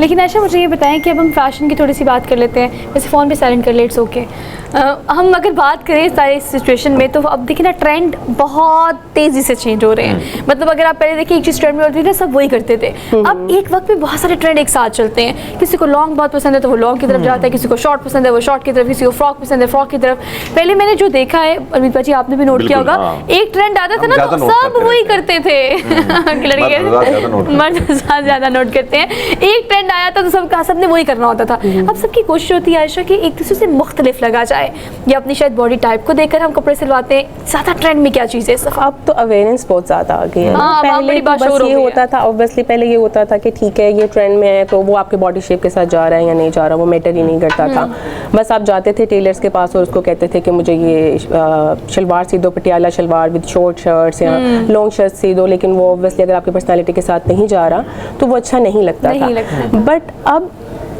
[SPEAKER 1] लेकिन ऐसा मुझे ये बताएं कि अब हम फैशन की थोड़ी सी बात कर लेते हैं, जैसे फ़ोन पे साइलेंट कर ले, इट्स ओके। हम अगर बात करें सारी सिचुएशन में तो अब देखिए ना ट्रेंड बहुत तेज़ी से चेंज हो रहे हैं। मतलब अगर आप पहले देखिए एक चीज़ ट्रेंड में होती थी ना, सब वही करते थे। अब एक वक्त में बहुत सारे ट्रेंड एक साथ चलते हैं, किसी को लॉन्ग बहुत पसंद है तो वो लॉन्ग की तरफ जाता है, किसी को शॉर्ट पसंद है वो शॉर्ट की तरफ, किसी को फ्रॉक पसंद है फ्रॉक की तरफ। पहले मैंने जो देखा है अमित जी, आपने भी नोट किया होगा, एक ट्रेंड आता था ना तो सब वही करते थे, मर्द ज़्यादा नोट करते हैं। एक ट्रेंड आया था तो सबने वही करना होता था। अब सबकी कोशिश होती है आयशा कि एक दूसरे से मुख्तलिफ लगा जाए, है, या अपनी शायद बॉडी टाइप को देखकर हम कपड़े सिलवाते हैं? ज़्यादा ट्रेंड में क्या चीज़ है इस दफ़ा?
[SPEAKER 6] अब तो अवेयरनेस बहुत ज़्यादा आ गई है।
[SPEAKER 1] हाँ,
[SPEAKER 6] पहले तो बस ये होता था, ऑब्वियसली पहले ये होता था कि ठीक है ये ट्रेंड में है तो वो आपके बॉडी शेप के साथ जा रहा है या नहीं जा रहा, वो मैटर ही नहीं करता था। बस आप जाते थे टेलर्स के पास और उसको कहते थे कि मुझे ये शलवार सी दो, Patiala shalwar with short shirts या लॉन्ग शर्ट्स सी दो, लेकिन वो ऑब्वियसली अगर आपकी पर्सनैलिटी के साथ नहीं जा रहा तो वो अच्छा नहीं लगता था। बट अब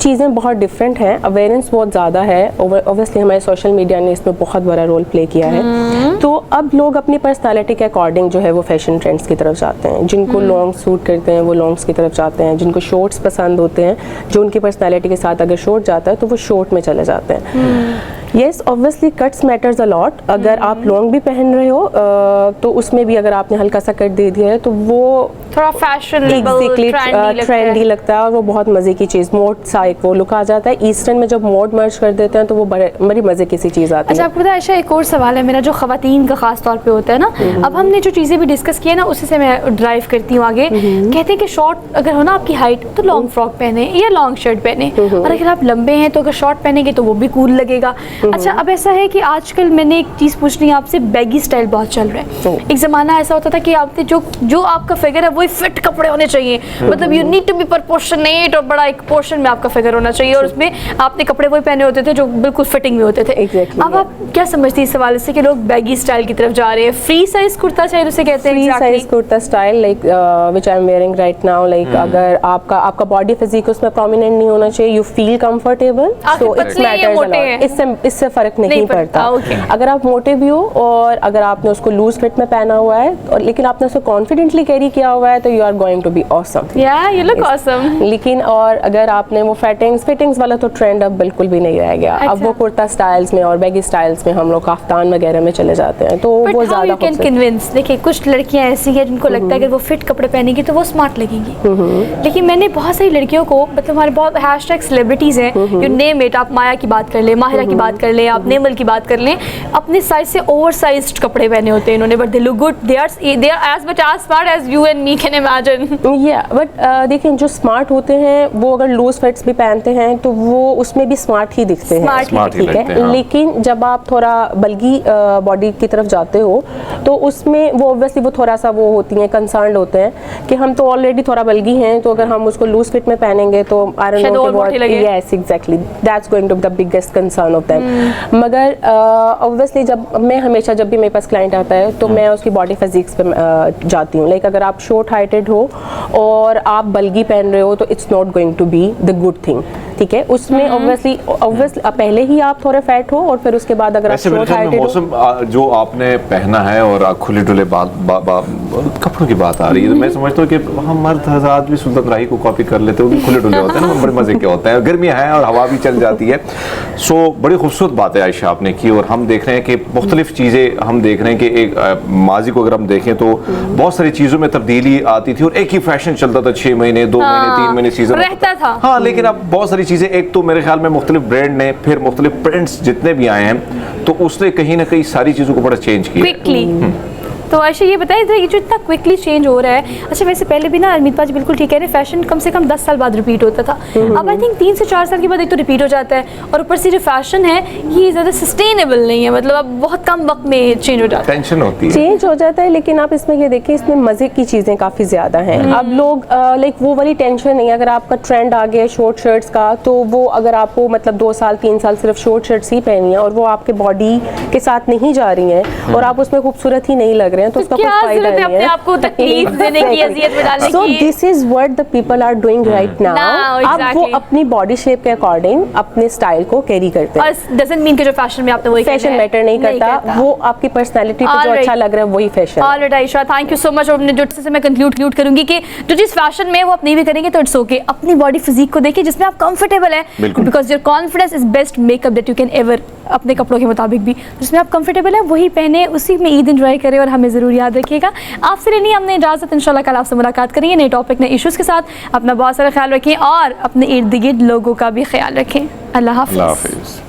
[SPEAKER 6] चीज़ें बहुत डिफरेंट हैं, अवेयरनेस बहुत ज़्यादा है, ऑब्वियसली हमारे सोशल मीडिया ने इसमें बहुत बड़ा रोल प्ले किया है। तो अब लोग अपनी पर्सनालिटी के अकॉर्डिंग जो है वो फैशन ट्रेंड्स की तरफ जाते हैं। जिनको लॉन्ग सूट करते हैं वो लॉन्ग्स की तरफ जाते हैं, जिनको शॉर्ट्स पसंद होते हैं, जो उनकी पर्सनालिटी के साथ अगर शॉर्ट जाता है तो वो शॉर्ट में चले जाते हैं। Yes, obviously cuts matters a lot. अगर आप लॉन्ग भी पहन रहे हो तो उसमें भी अगर आपने हल्का सा कट दे दिया है तो वो
[SPEAKER 1] थोड़ा फैशनेबल
[SPEAKER 6] ट्रेंडी लगता है और वो बहुत मज़े की चीज़, मोड सा एक वो लुक आ जाता है। ईस्टर्न में जब मोड मर्ज कर देते हैं तो वो बड़ी मज़े की सी चीज़ आती है।
[SPEAKER 1] अच्छा, आपको पता है आयशा, एक और सवाल है मेरा जो ख़वातीन का ख़ास तौर पे होता है ना, अब हमने जो चीज़ें भी डिस्कस की है ना उसी से मैं ड्राइव करती हूँ आगे। कहते हैं कि शॉर्ट अगर हो ना आपकी हाइट तो लॉन्ग फ्रॉक पहने या लॉन्ग शर्ट पहने, और अगर आप लंबे हैं तो अगर शॉर्ट पहनेंगे तो वो भी कूल लगेगा। अच्छा, अब ऐसा है कि आजकल मैंने एक चीज़ पूछनी है आपसे, बैगी स्टाइल बहुत चल रहा है। एक ज़माना ऐसा होता था कि आपने जो आपका फिगर है वही फिट कपड़े होने चाहिए, मतलब you need to be proportionate और बड़ा एक पोर्शन में आपका फिगर होना चाहिए, और उसमें आपने कपड़े वही पहने होते थे जो बिल्कुल फिटिंग में होते थे। अब आप क्या समझती है इस हवाले से कि लोग बैगी स्टाइल की तरफ जा रहे हैं? फ्री साइज कुर्ता चाहिए उसे कहते हैं,
[SPEAKER 6] free size kurta style like which I am wearing right now. Like अगर आपका बॉडी फिजिक उसमें प्रोमिनेंट नहीं होना चाहिए, you feel comfortable, so it's matters a lot. इससे फर्क नहीं पड़ता। अगर आप मोटे भी हो और अगर आपने उसको लूज फिट में पहना हुआ है और लेकिन आपने उसको कॉन्फिडेंटली कैरी किया हुआ है तो you are going to be awesome.
[SPEAKER 1] या यू लुक ऑसम।
[SPEAKER 6] लेकिन और अगर आपने वो फिटिंग्स वाला तो ट्रेंड अब बिल्कुल भी नहीं रह गया। अब वो कुर्ता स्टाइल्स में और बैगी स्टाइल्स में हम लोग काफ्तान वगैरह में चले जाते हैं, तो वो ज़्यादा
[SPEAKER 1] कन्विंस। देखिए, कुछ लड़कियां ऐसी हैं जिनको लगता है कि वो फिट कपड़े पहनेगी तो वो स्मार्ट लगेंगी, लेकिन मैंने बहुत सारी लड़कियों को, मतलब हमारे बहुत हैशटैग सेलिब्रिटीज़ हैं, यू नेम इट, आप माया की बात कर लें, माहिरा की बात कर लें, आप नेमल की बात कर लें, अपने साइज से ओवरसाइज्ड कपड़े पहने होते हैं इन्होंने, but they look good, they are as much as smart as you and me can imagine.
[SPEAKER 6] या बट देखिए, जो स्मार्ट होते हैं वो अगर लूज फिट्स भी पहनते हैं तो वो उसमें भी स्मार्ट ही दिखते हैं, ठीक है। लेकिन जब आप थोड़ा बल्गी बॉडी की तरफ जाते हो तो उसमें वो ऑब्वियसली वो थोड़ा सा वो होती हैं, कंसर्न्ड होते हैं कि हम तो ऑलरेडी थोड़ा बल्गी हैं, तो अगर हम उसको लूज फिट में पहनेंगे तो I don't know what, yes exactly, that's going to be the biggest concern of them. मगर ऑब्वियसली मैं हमेशा जब भी मेरे पास क्लाइंट आता है तो मैं उसकी बॉडी फिजिक्स पे जाती हूँ। लाइक अगर आप शॉर्ट हाइटेड हो और आप बल्गी पहन रहे हो तो it's not going to be the good thing, ठीक है। उसमें ऑब्वियसली पहले ही आप थोड़े फैट हो और फिर उसके बाद अगर आप शॉर्ट हाइटेड हो।
[SPEAKER 4] मौसम जो आपने पहना है और खुले डुले कपड़ों की बात आ रही है, तो मैं समझता हूँ कि हम मर्द हज़रात भी सुल्तान राही को कॉपी कर लेते हैं, खुले डुले होते हैं ना, बड़े मजे के होते हैं, गर्मियाँ हैं और हवा भी चल जाती है। सो बड़ी खूबसूरत बात है आयशा आपने की, और हम देख रहे हैं कि मुख्तलिफ चीज़ें हम देख रहे हैं कि एक माजी को अगर हम देखें तो बहुत सारी चीज़ों में तब्दीली आती थी और एक ही फैशन चलता था, 6 महीने 2 महीने 3 महीने सीजन
[SPEAKER 1] रहता था।
[SPEAKER 4] हाँ, लेकिन अब बहुत सारी चीज़ें, एक तो मेरे ख्याल में मुख्तलिफ ब्रांड ने, फिर मुख्तलिफ प्रिंट्स जितने भी आए हैं, तो उसने कहीं ना कहीं सारी चीज़ों को बड़ा चेंज किया
[SPEAKER 1] क्विकली। तो आयशा ये बताइए ये जो इतना क्विकली चेंज हो रहा है, अच्छा वैसे पहले भी ना अरमीत पाजी बिल्कुल ठीक कह रहे हैं, फैशन कम से कम 10 साल बाद रिपीट होता था, अब आई थिंक 3 से 4 साल के बाद एक तो रिपीट हो जाता है, और ऊपर से जो फैशन है ये ज़्यादा सस्टेनेबल नहीं है, मतलब अब बहुत कम वक्त में चेंज हो जाता है,
[SPEAKER 4] टेंशन होती है,
[SPEAKER 6] चेंज हो जाता है। लेकिन आप इसमें ये देखिए, इसमें मज़े की चीज़ें काफ़ी ज़्यादा हैं। अब लोग लाइक वो वाली टेंशन नहीं है, अगर आपका ट्रेंड आ गया शॉर्ट शर्ट्स का, तो वो अगर आपको मतलब 2 साल 3 साल सिर्फ शॉर्ट शर्ट्स ही पहनी है और वो आपके बॉडी के साथ नहीं जा रही हैं और आप उसमें खूबसूरत ही नहीं लग रहे हैं, तो उसका कोई फायदा
[SPEAKER 1] अपने आप को तकलीफ देने की, अजियत में डालने की।
[SPEAKER 6] So this is what the people are doing right now. अब वो अपनी बॉडी शेप के अकॉर्डिंग अपने स्टाइल को कैरी करते हैं,
[SPEAKER 1] और doesn't mean कि जो फैशन में आपने वही
[SPEAKER 6] फैशन मैटर नहीं करता, वो आपकी पर्सनालिटी पे जो अच्छा लग रहा है वही fashion.
[SPEAKER 1] Alright Ayesha, thank you so much. और जो से मैं कंक्लूड करूंगी कि जो चीज फैशन में वो आप नहीं भी करेंगे तो इट्स ओके, अपनी बॉडी फिजिक को देखिए जिसमें आप कंफर्टेबल है, because your confidence is best makeup that you can ever, अपने कपड़ों के मुताबिक भी जिसमें आप कंफर्टेबल है वही पहने, उसी में ईद एंजॉय करें, और हमें ज़रूर याद रखिएगा। आपसे लेनी हमने इजाज़त, इंशाल्लाह कल आपसे मुलाकात करेंगे नए टॉपिक नए इश्यूज़ के साथ। अपना बहुत सारा ख्याल रखें और अपने इर्द गिर्द लोगों का भी ख्याल रखें। अल्लाह हाफ़िज़।